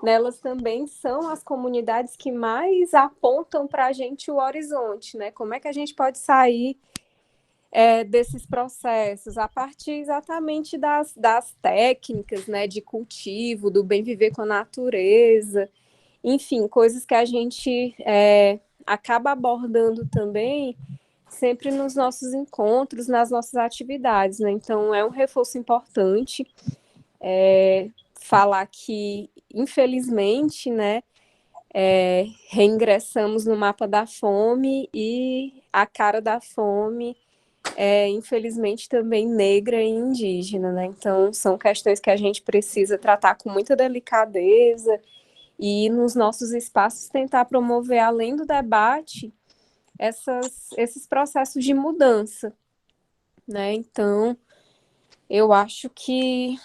elas também são as comunidades que mais apontam para a gente o horizonte, né? Como é que a gente pode sair desses processos a partir exatamente das técnicas, né, de cultivo, do bem viver com a natureza, enfim, coisas que a gente acaba abordando também sempre nos nossos encontros, nas nossas atividades, né? Então, é um reforço importante falar que, infelizmente, né, reingressamos no mapa da fome e a cara da fome infelizmente, também negra e indígena, né? Então, são questões que a gente precisa tratar com muita delicadeza e, nos nossos espaços, tentar promover, além do debate, esses processos de mudança, né? Então, eu acho que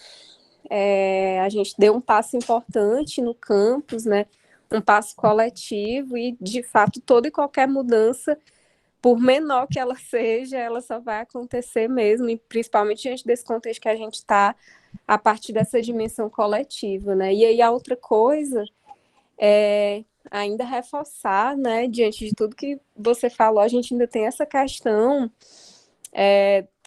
a gente deu um passo importante no campus, né? Um passo coletivo e, de fato, toda e qualquer mudança por menor que ela seja, ela só vai acontecer mesmo, e principalmente diante desse contexto que a gente está, a partir dessa dimensão coletiva, né? E aí a outra coisa é ainda reforçar, né, diante de tudo que você falou, a gente ainda tem essa questão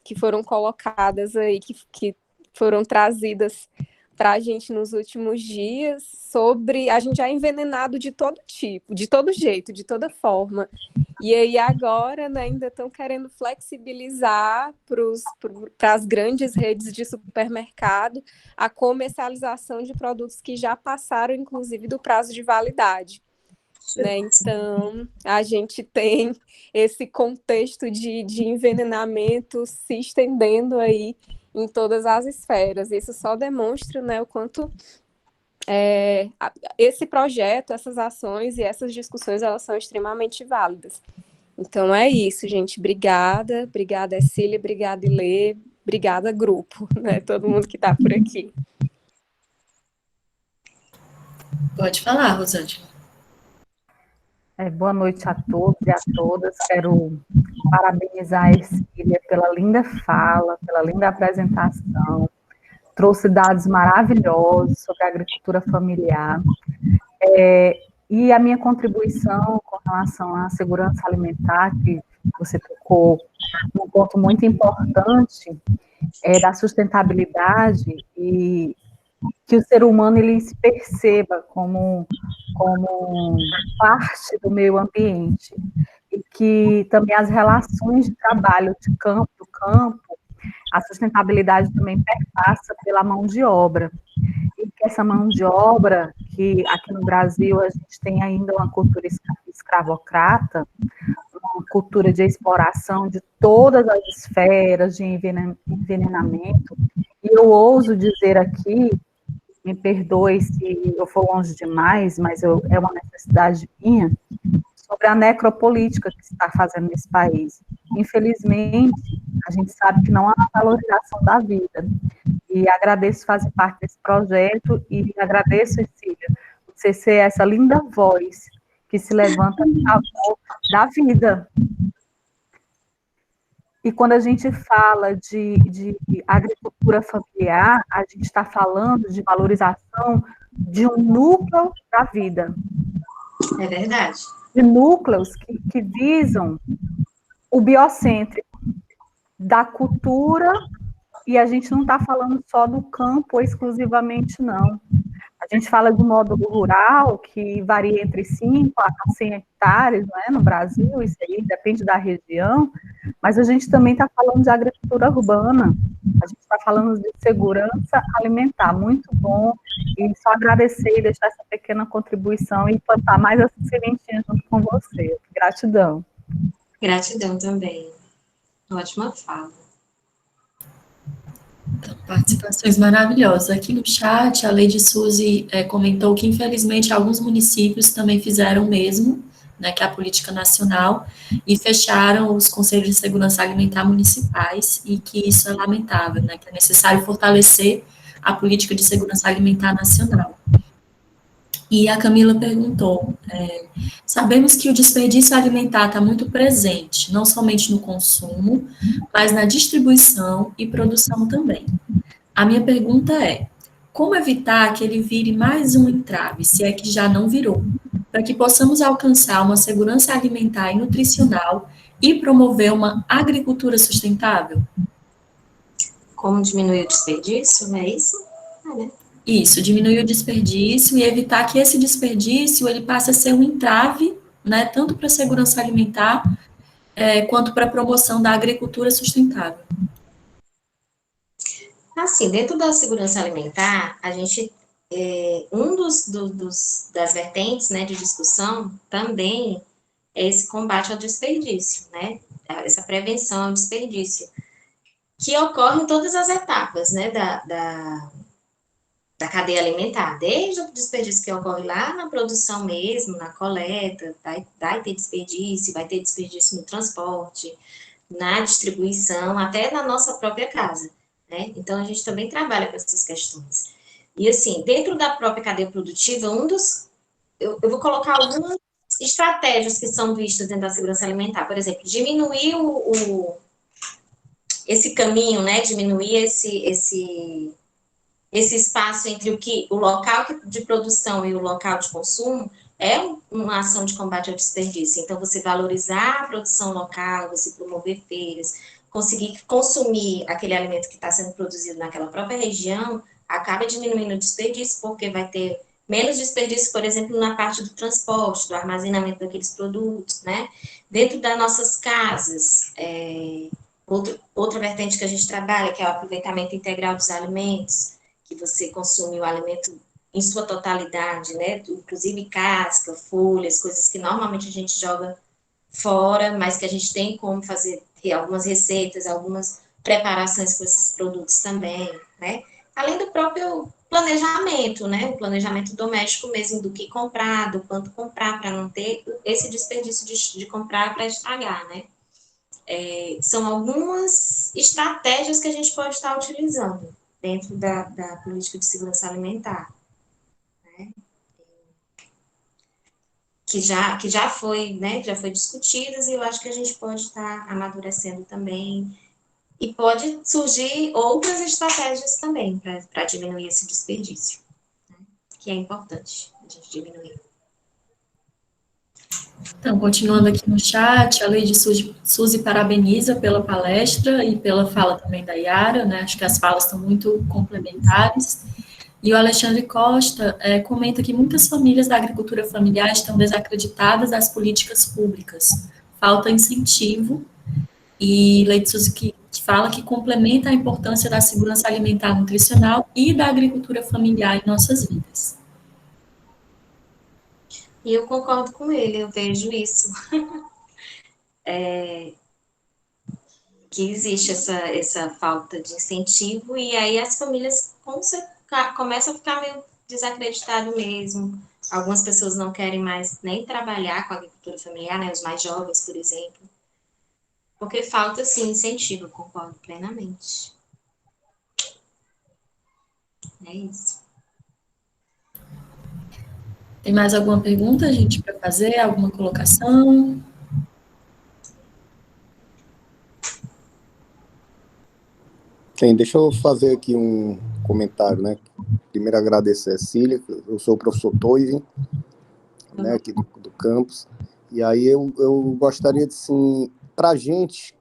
que foram colocadas aí, que foram trazidas para a gente nos últimos dias, sobre a gente já é envenenado de todo tipo, de todo jeito, de toda forma. E aí agora, né, ainda estão querendo flexibilizar para as grandes redes de supermercado a comercialização de produtos que já passaram, inclusive, do prazo de validade. Né? Então, a gente tem esse contexto de envenenamento se estendendo aí em todas as esferas. Isso só demonstra, né, o quanto esse projeto, essas ações e essas discussões, elas são extremamente válidas. Então é isso, gente. Obrigada, Cília, obrigada, Ilê, obrigada, grupo, né? Todo mundo que está por aqui. Pode falar, Rosângela. Boa noite a todos e a todas. Quero parabenizar a Ercília pela linda fala, pela linda apresentação. Trouxe dados maravilhosos sobre a agricultura familiar. E a minha contribuição com relação à segurança alimentar, que você tocou um ponto muito importante, da sustentabilidade e que o ser humano ele se perceba como parte do meio ambiente e que também as relações de trabalho do campo, a sustentabilidade também perpassa pela mão de obra. E que essa mão de obra, que aqui no Brasil a gente tem ainda uma cultura escravocrata, uma cultura de exploração de todas as esferas de envenenamento, e eu ouso dizer aqui, me perdoe se eu for longe demais, mas é uma necessidade minha, sobre a necropolítica que se está fazendo nesse país. Infelizmente, a gente sabe que não há valorização da vida. E agradeço fazer parte desse projeto e agradeço, Cecília, você ser essa linda voz que se levanta a favor da vida. E quando a gente fala de agricultura familiar, a gente está falando de valorização de um núcleo da vida. É verdade. De núcleos que visam o biocêntrico, da cultura, e a gente não está falando só do campo exclusivamente, não. A gente fala do módulo rural, que varia entre 5 a 100 hectares, não é, no Brasil, isso aí depende da região, mas a gente também está falando de agricultura urbana, a gente está falando de segurança alimentar, muito bom, e só agradecer e deixar essa pequena contribuição e plantar mais essa sementinha junto com você. Gratidão. Gratidão também. Ótima fala. Participações maravilhosas. Aqui no chat, a Lady Suzy comentou que, infelizmente, alguns municípios também fizeram o mesmo, né, que é a política nacional, e fecharam os conselhos de segurança alimentar municipais, e que isso é lamentável, né, que é necessário fortalecer a política de segurança alimentar nacional. E a Camila perguntou, sabemos que o desperdício alimentar está muito presente, não somente no consumo, mas na distribuição e produção também. A minha pergunta é, como evitar que ele vire mais um entrave, se é que já não virou, para que possamos alcançar uma segurança alimentar e nutricional e promover uma agricultura sustentável? Como diminuir o desperdício, não é isso? Isso, diminuir o desperdício e evitar que esse desperdício ele passe a ser um entrave, né, tanto para a segurança alimentar quanto para a promoção da agricultura sustentável. Assim, dentro da segurança alimentar, a gente, das vertentes, né, de discussão também é esse combate ao desperdício, né, essa prevenção ao desperdício, que ocorre em todas as etapas, né, da cadeia alimentar, desde o desperdício que ocorre lá na produção mesmo, na coleta, vai ter desperdício no transporte, na distribuição, até na nossa própria casa, né? Então, a gente também trabalha com essas questões. E, assim, dentro da própria cadeia produtiva, eu vou colocar alguns estratégias que são vistas dentro da segurança alimentar, por exemplo, diminuir esse caminho, né, diminuir esse espaço entre o local de produção e o local de consumo, é uma ação de combate ao desperdício. Então, você valorizar a produção local, você promover feiras, conseguir consumir aquele alimento que está sendo produzido naquela própria região, acaba diminuindo o desperdício, porque vai ter menos desperdício, por exemplo, na parte do transporte, do armazenamento daqueles produtos, né? Dentro das nossas casas, outra vertente que a gente trabalha, que é o aproveitamento integral dos alimentos, que você consome o alimento em sua totalidade, né? Inclusive casca, folhas, coisas que normalmente a gente joga fora, mas que a gente tem como fazer algumas receitas, algumas preparações com esses produtos também, né? Além do próprio planejamento, né? O planejamento doméstico mesmo, do que comprar, do quanto comprar, para não ter esse desperdício de comprar para estragar, né? São algumas estratégias que a gente pode estar utilizando dentro da política de segurança alimentar, né? Que já foi, né, já foi discutidas, e eu acho que a gente pode estar amadurecendo também, e pode surgir outras estratégias também para diminuir esse desperdício, né, que é importante a gente diminuir. Então, continuando aqui no chat, a Lady Suzy parabeniza pela palestra e pela fala também da Yara, né? Acho que as falas estão muito complementares. E o Alexandre Costa comenta que muitas famílias da agricultura familiar estão desacreditadas das políticas públicas, falta incentivo, e Lady Suzy que fala que complementa a importância da segurança alimentar nutricional e da agricultura familiar em nossas vidas. E eu concordo com ele, eu vejo isso. Que existe essa falta de incentivo, e aí as famílias começam a ficar meio desacreditadas mesmo. Algumas pessoas não querem mais nem trabalhar com a agricultura familiar, né, os mais jovens, por exemplo, porque falta, sim, incentivo, eu concordo plenamente. É isso. Tem mais alguma pergunta, gente, para fazer? Alguma colocação? Tem, deixa eu fazer aqui um comentário, né? Primeiro agradecer a Cília, eu sou o professor Toiven, né, aqui do campus, e aí eu gostaria de, sim, para a gente,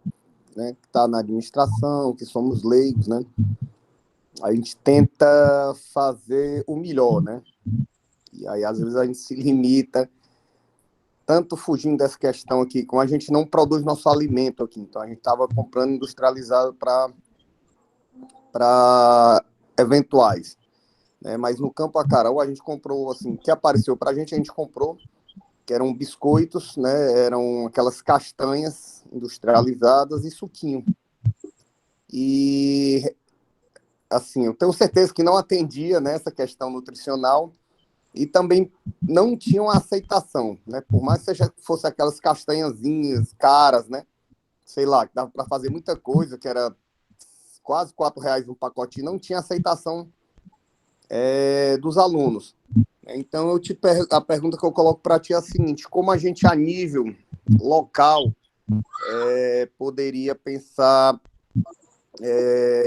né, que está na administração, que somos leigos, né, a gente tenta fazer o melhor, né, e aí às vezes a gente se limita, tanto fugindo dessa questão aqui, como a gente não produz nosso alimento aqui, então a gente estava comprando industrializado para eventuais, né, mas no Campo Acarau a gente comprou, assim, o que apareceu para a gente comprou, que eram biscoitos, né, eram aquelas castanhas industrializadas e suquinho. E, assim, eu tenho certeza que não atendia nessa questão nutricional e também não tinham aceitação, né, por mais que fosse aquelas castanhazinhas caras, né, sei lá, que dava para fazer muita coisa, que era quase R$ 4 um pacotinho, não tinha aceitação dos alunos. Então, a pergunta que eu coloco para ti é a seguinte: como a gente, a nível local, poderia pensar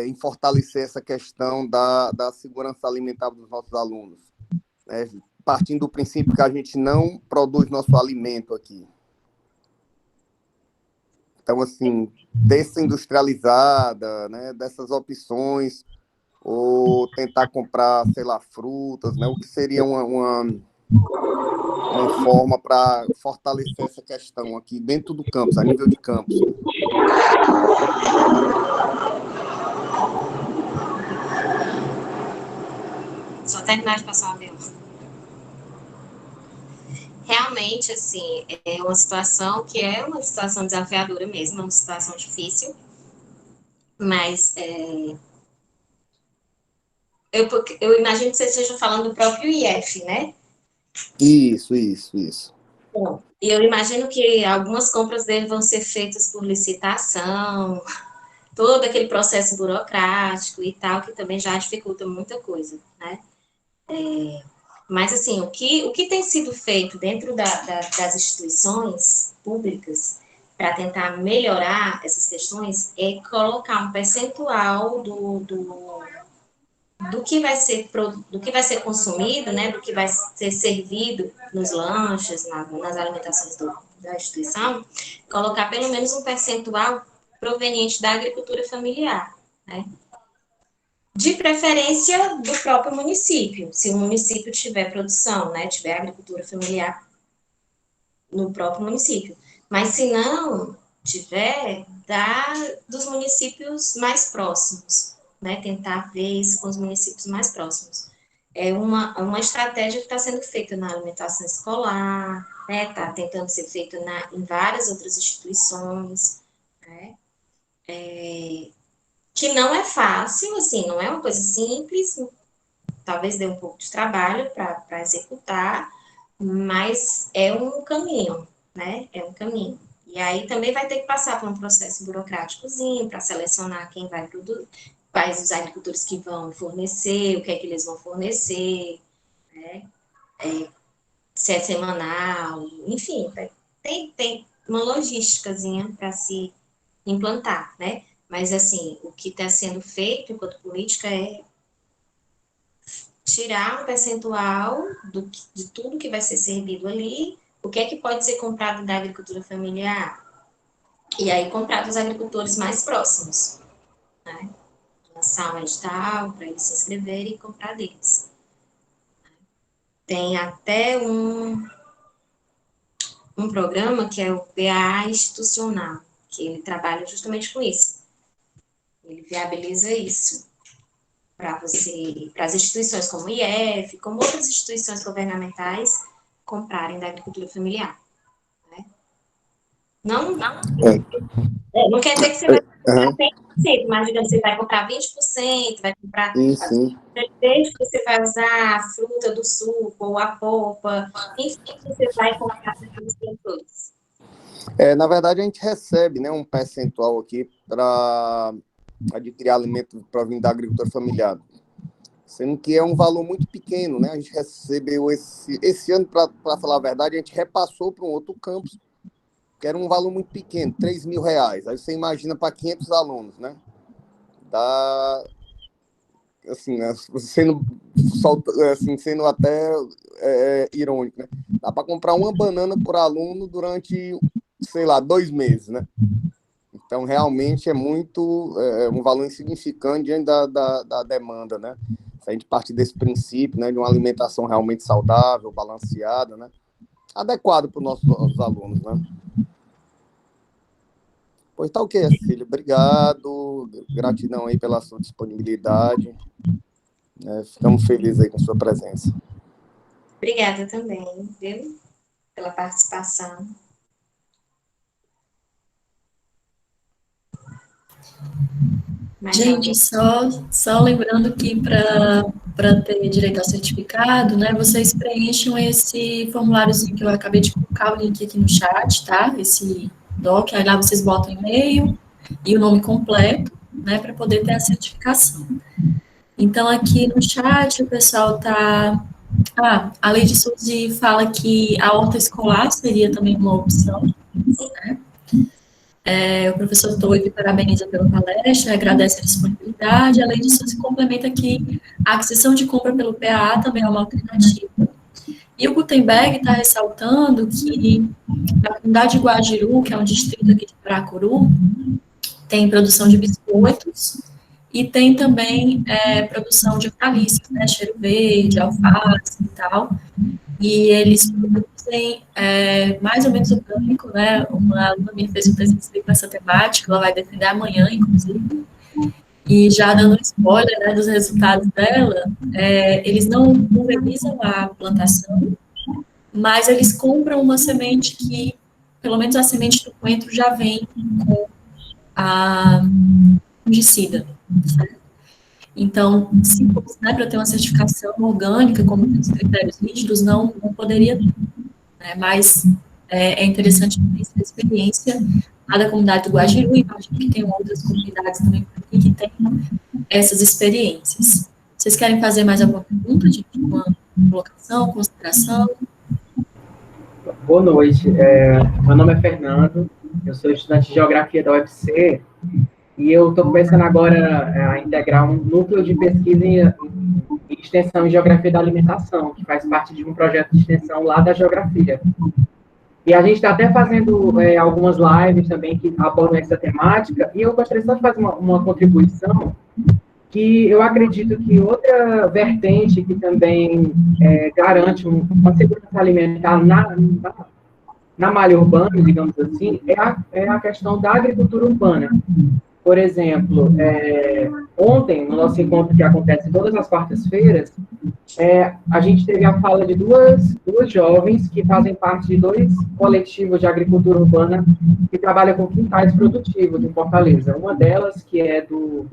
em fortalecer essa questão da segurança alimentar dos nossos alunos, né? Partindo do princípio que a gente não produz nosso alimento aqui. Então, assim, dessa industrializada, né, dessas opções, ou tentar comprar, sei lá, frutas, né, o que seria uma forma para fortalecer essa questão aqui dentro do campus, a nível de campus. Só terminar de passar uma vez. Realmente, assim, é uma situação que é uma situação desafiadora mesmo, é uma situação difícil, mas eu imagino que você esteja falando do próprio IF, né? Isso. Bom, e eu imagino que algumas compras dele vão ser feitas por licitação, todo aquele processo burocrático e tal, que também já dificulta muita coisa, né? Mas, assim, o que tem sido feito dentro das instituições públicas para tentar melhorar essas questões é colocar um percentual do que vai ser consumido, né, do que vai ser servido nos lanches, nas alimentações da instituição, colocar pelo menos um percentual proveniente da agricultura familiar, né? De preferência do próprio município, se o município tiver produção, né, tiver agricultura familiar no próprio município. Mas se não tiver, dos municípios mais próximos, né, tentar ver isso com os municípios mais próximos. É uma estratégia que está sendo feita na alimentação escolar, né, está tentando ser feita em várias outras instituições, né, que não é fácil, assim, não é uma coisa simples, talvez dê um pouco de trabalho para executar, mas é um caminho, né? É um caminho. E aí também vai ter que passar por um processo burocráticozinho para selecionar quem vai produzir, quais os agricultores que vão fornecer, o que é que eles vão fornecer, né? Se é semanal, enfim, tem uma logísticazinha para se implantar, né? Mas, assim, o que está sendo feito enquanto política é tirar um percentual de tudo que vai ser servido ali, o que é que pode ser comprado da agricultura familiar, e aí comprar dos agricultores mais próximos, né? Lançar um edital para eles se inscreverem e comprar deles. Tem até um programa que é o PAA institucional, que ele trabalha justamente com isso. Ele viabiliza isso para as instituições como o IF, como outras instituições governamentais, comprarem da agricultura familiar. Né? Não quer dizer que você vai comprar 100%, mas digamos, você vai comprar 20%, vai comprar... Sim. Desde que você vai usar a fruta do suco, ou a polpa, enfim, você vai comprar aqueles produtos. Na verdade, a gente recebe, né, um percentual aqui para adquirir alimento proveniente da agricultura familiar, sendo que é um valor muito pequeno, né? A gente recebeu esse ano, para falar a verdade, a gente repassou para um outro campus, que era um valor muito pequeno, R$3.000. Aí você imagina para 500 alunos, né? Dá, assim, sendo até irônico, né? Dá para comprar uma banana por aluno durante, sei lá, 2 meses, né? Então, realmente é um valor insignificante diante da demanda, né? Se a gente partir desse princípio, né, de uma alimentação realmente saudável, balanceada, né? Adequado para os nossos alunos, né? Pois tá ok, filho. Obrigado. Gratidão aí pela sua disponibilidade. Ficamos felizes aí com sua presença. Obrigada também, viu? Pela participação. Gente, só lembrando que para ter direito ao certificado, né, vocês preenchem esse formuláriozinho que eu acabei de colocar o link aqui no chat, tá? Esse doc, aí lá vocês botam e-mail e o nome completo, né, para poder ter a certificação. Então, aqui no chat, o pessoal tá... a Lei de Suzy fala que a horta escolar seria também uma opção, né? O professor Toive parabeniza pela palestra, agradece a disponibilidade. A Lei de Suzy complementa que a aquisição de compra pelo PAA também é uma alternativa. E o Gutenberg está ressaltando que a comunidade de Guajiru, que é um distrito aqui de Paracuru, tem produção de biscoitos e tem também produção de hortaliças, né, cheiro verde, alface e tal. E eles produzem mais ou menos orgânico, né? Uma aluna minha fez um TCC com essa temática, ela vai defender amanhã, inclusive. E já dando spoiler, né, dos resultados dela, eles não pulverizam a plantação, mas eles compram uma semente que, pelo menos a semente do coentro já vem com a fungicida, certo? Então, se fosse, né, para ter uma certificação orgânica, como os critérios rígidos, não poderia ter, né? Mas é interessante conhecer a experiência da comunidade do Guajiru, e imagino que tem outras comunidades também por aqui que têm essas experiências. Vocês querem fazer mais alguma pergunta, gente? colocação, consideração? Boa noite. Meu nome é Fernando, eu sou estudante de Geografia da UFC e eu estou começando agora a integrar um núcleo de pesquisa em extensão em Geografia da Alimentação, que faz parte de um projeto de extensão lá da Geografia. E a gente está até fazendo algumas lives também que abordam essa temática, e eu gostaria só de fazer uma contribuição, que eu acredito que outra vertente que também garante uma segurança alimentar na malha urbana, digamos assim, é a questão da agricultura urbana. Por exemplo, ontem, no nosso encontro que acontece todas as quartas-feiras, a gente teve a fala de duas jovens que fazem parte de 2 coletivos de agricultura urbana que trabalham com quintais produtivos em Fortaleza. Uma delas, que é do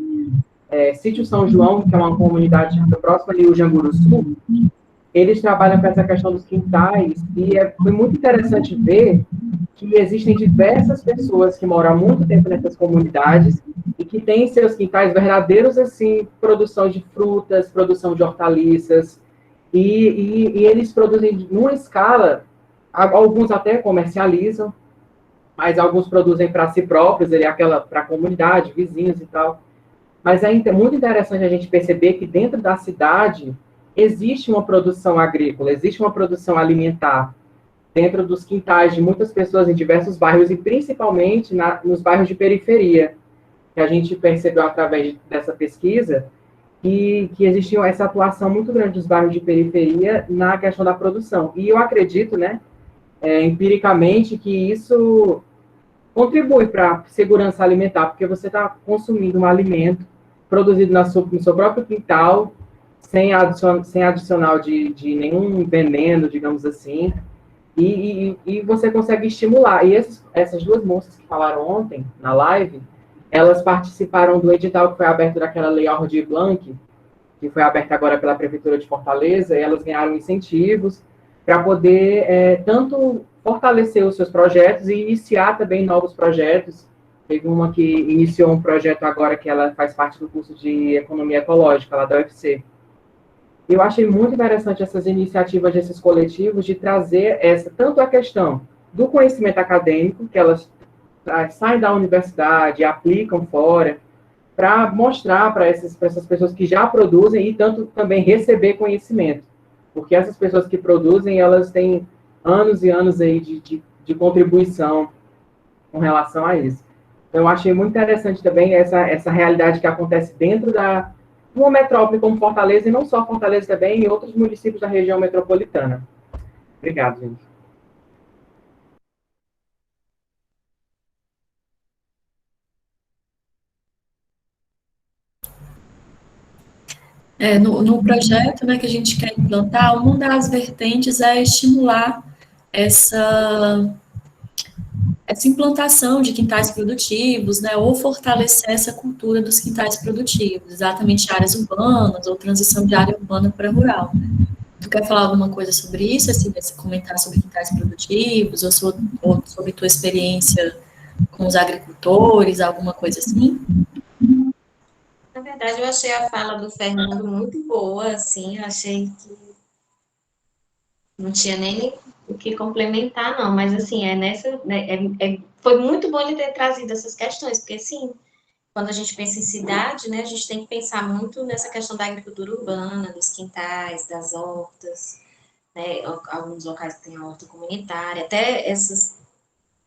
Sítio São João, que é uma comunidade próxima ali, o Janguru Sul. Eles trabalham com essa questão dos quintais, e foi muito interessante ver que existem diversas pessoas que moram há muito tempo nessas comunidades e que têm seus quintais verdadeiros, assim, produção de frutas, produção de hortaliças, e eles produzem numa escala, alguns até comercializam, mas alguns produzem para si próprios, para a comunidade, vizinhos e tal. Mas é muito interessante a gente perceber que dentro da cidade existe uma produção agrícola, existe uma produção alimentar dentro dos quintais de muitas pessoas em diversos bairros, e principalmente nos bairros de periferia, que a gente percebeu através dessa pesquisa, que existia essa atuação muito grande dos bairros de periferia na questão da produção. E eu acredito, né, empiricamente, que isso contribui para a segurança alimentar, porque você está consumindo um alimento produzido no seu próprio quintal, sem adicional de nenhum veneno, digamos assim, e você consegue estimular. E essas 2 moças que falaram ontem, na live, elas participaram do edital que foi aberto daquela Lei Aldir Blanc, que foi aberta agora pela Prefeitura de Fortaleza, e elas ganharam incentivos para poder tanto fortalecer os seus projetos e iniciar também novos projetos. Teve uma que iniciou um projeto agora que ela faz parte do curso de Economia Ecológica, lá da UFC. Eu achei muito interessante essas iniciativas desses coletivos de trazer tanto a questão do conhecimento acadêmico, que elas saem da universidade, aplicam fora, para mostrar para essas pessoas que já produzem e tanto também receber conhecimento. Porque essas pessoas que produzem, elas têm anos e anos aí de contribuição com relação a isso. Então, eu achei muito interessante também essa realidade que acontece dentro de uma metrópole como Fortaleza, e não só Fortaleza também, em outros municípios da região metropolitana. Obrigado, gente. No projeto, né, que a gente quer implantar, uma das vertentes é estimular essa implantação de quintais produtivos, né, ou fortalecer essa cultura dos quintais produtivos, exatamente áreas urbanas, ou transição de área urbana para rural. Tu quer falar alguma coisa sobre isso, assim, comentar sobre quintais produtivos, ou sobre tua experiência com os agricultores, alguma coisa assim? Na verdade, eu achei a fala do Fernando muito boa, assim, eu achei que não tinha nem o que complementar, não, mas, assim, foi muito bom ele ter trazido essas questões, porque, assim, quando a gente pensa em cidade, né, a gente tem que pensar muito nessa questão da agricultura urbana, dos quintais, das hortas, né, alguns locais que tem a horta comunitária, até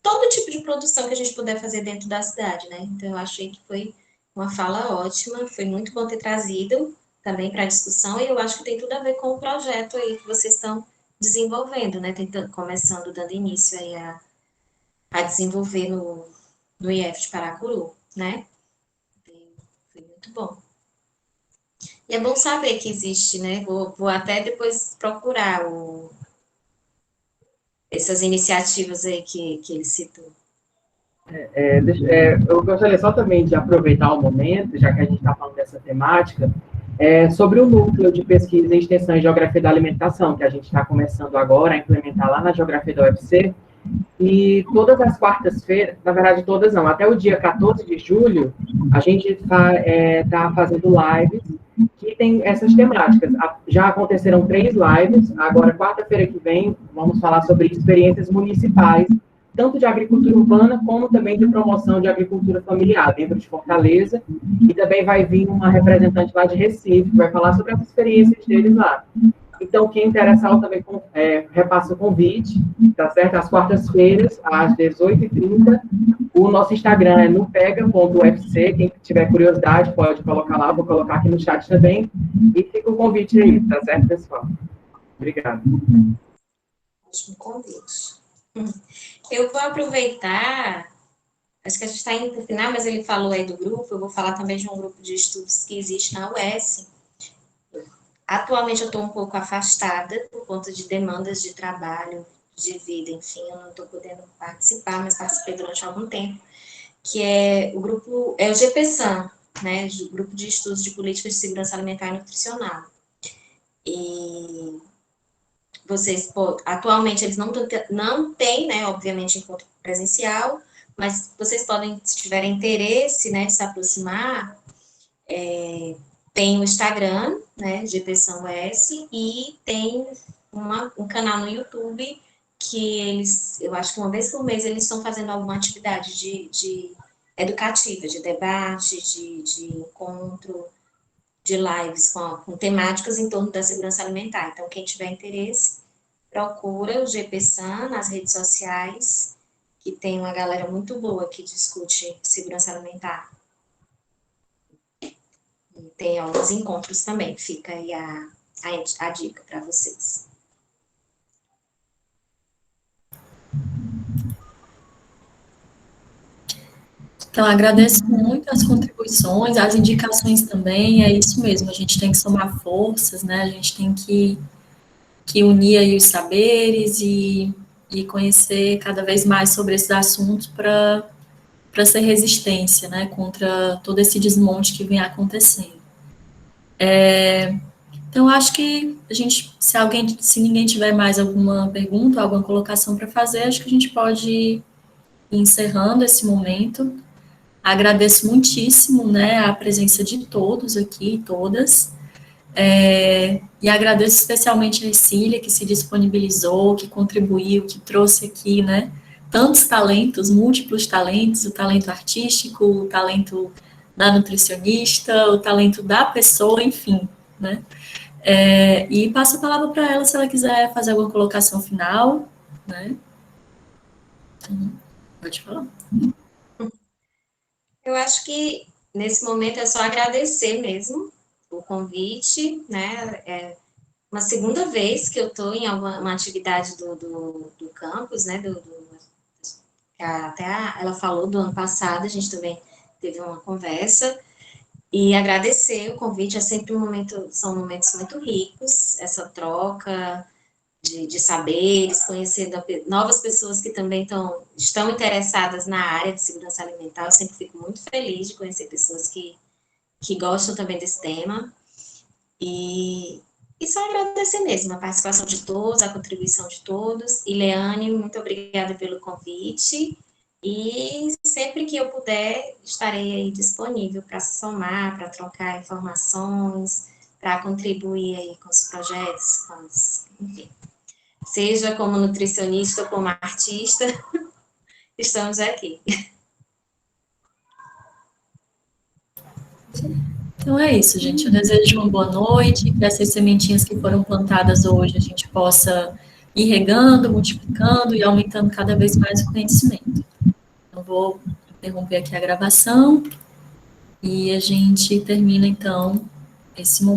todo tipo de produção que a gente puder fazer dentro da cidade, né, então eu achei que foi uma fala ótima, foi muito bom ter trazido também para a discussão, e eu acho que tem tudo a ver com o projeto aí que vocês estão desenvolvendo, né, começando, dando início aí a desenvolver no IF de Paracuru, né, foi muito bom. E é bom saber que existe, né, vou até depois procurar essas iniciativas aí que ele citou. Eu gostaria só também de aproveitar o momento, já que a gente está falando dessa temática, sobre o núcleo de pesquisa e extensão em Geografia da Alimentação, que a gente está começando agora a implementar lá na Geografia da UFC, e todas as quartas-feiras, na verdade todas não, até o dia 14 de julho, a gente está fazendo lives que tem essas temáticas. Já aconteceram 3 lives, agora quarta-feira que vem vamos falar sobre experiências municipais, tanto de agricultura urbana, como também de promoção de agricultura familiar, dentro de Fortaleza, e também vai vir uma representante lá de Recife, que vai falar sobre as experiências deles lá. Então, quem interessar, eu também repasso o convite, tá certo? Às quartas-feiras, às 18h30. O nosso Instagram é nupega.ufc. Quem tiver curiosidade, pode colocar lá. Vou colocar aqui no chat também. E fica o convite aí, tá certo, pessoal? Obrigado. Ótimo convite. Eu vou aproveitar, acho que a gente está indo para o final, mas ele falou aí do grupo, eu vou falar também de um grupo de estudos que existe na UES. Atualmente eu estou um pouco afastada por conta de demandas de trabalho, de vida, enfim, eu não estou podendo participar, mas participei durante algum tempo, que é o grupo, é o GPSAN, né, o Grupo de Estudos de Políticas de Segurança Alimentar e Nutricional. E vocês, atualmente eles não têm, né, obviamente, encontro presencial, mas vocês podem, se tiverem interesse, né, de se aproximar, tem o Instagram, né, GPSAN US, e tem um canal no YouTube que eles, eu acho que uma vez por mês eles estão fazendo alguma atividade de educativa, de debate, de encontro, de lives com temáticas em torno da segurança alimentar. Então, quem tiver interesse, procura o GPSAN nas redes sociais, que tem uma galera muito boa que discute segurança alimentar. E tem alguns encontros também, fica aí a dica para vocês. Então, agradeço muito as contribuições, as indicações também, é isso mesmo, a gente tem que somar forças, né, a gente tem que unir aí os saberes e conhecer cada vez mais sobre esses assuntos para ser resistência, né, contra todo esse desmonte que vem acontecendo. Então, acho que a gente, se ninguém tiver mais alguma pergunta, alguma colocação para fazer, acho que a gente pode ir encerrando esse momento. Agradeço muitíssimo, né, a presença de todos aqui, todas, e agradeço especialmente a Ercília, que se disponibilizou, que contribuiu, que trouxe aqui, né, tantos talentos, múltiplos talentos, o talento artístico, o talento da nutricionista, o talento da pessoa, enfim, né, e passo a palavra para ela, se ela quiser fazer alguma colocação final, né, então, pode falar. Eu acho que, nesse momento, é só agradecer mesmo o convite, né, uma segunda vez que eu estou em uma atividade do campus, né, ela falou do ano passado, a gente também teve uma conversa, e agradecer o convite, são momentos muito ricos, essa troca de saberes, conhecendo novas pessoas que também estão interessadas na área de segurança alimentar. Eu sempre fico muito feliz de conhecer pessoas que gostam também desse tema. E só agradecer mesmo a participação de todos, a contribuição de todos. E, Leane, muito obrigada pelo convite. E sempre que eu puder, estarei aí disponível para somar, para trocar informações, para contribuir aí com os projetos, enfim. Seja como nutricionista ou como artista, estamos aqui. Então é isso, gente. Eu desejo uma boa noite, que essas sementinhas que foram plantadas hoje a gente possa ir regando, multiplicando e aumentando cada vez mais o conhecimento. Eu vou interromper aqui a gravação e a gente termina, então, esse momento.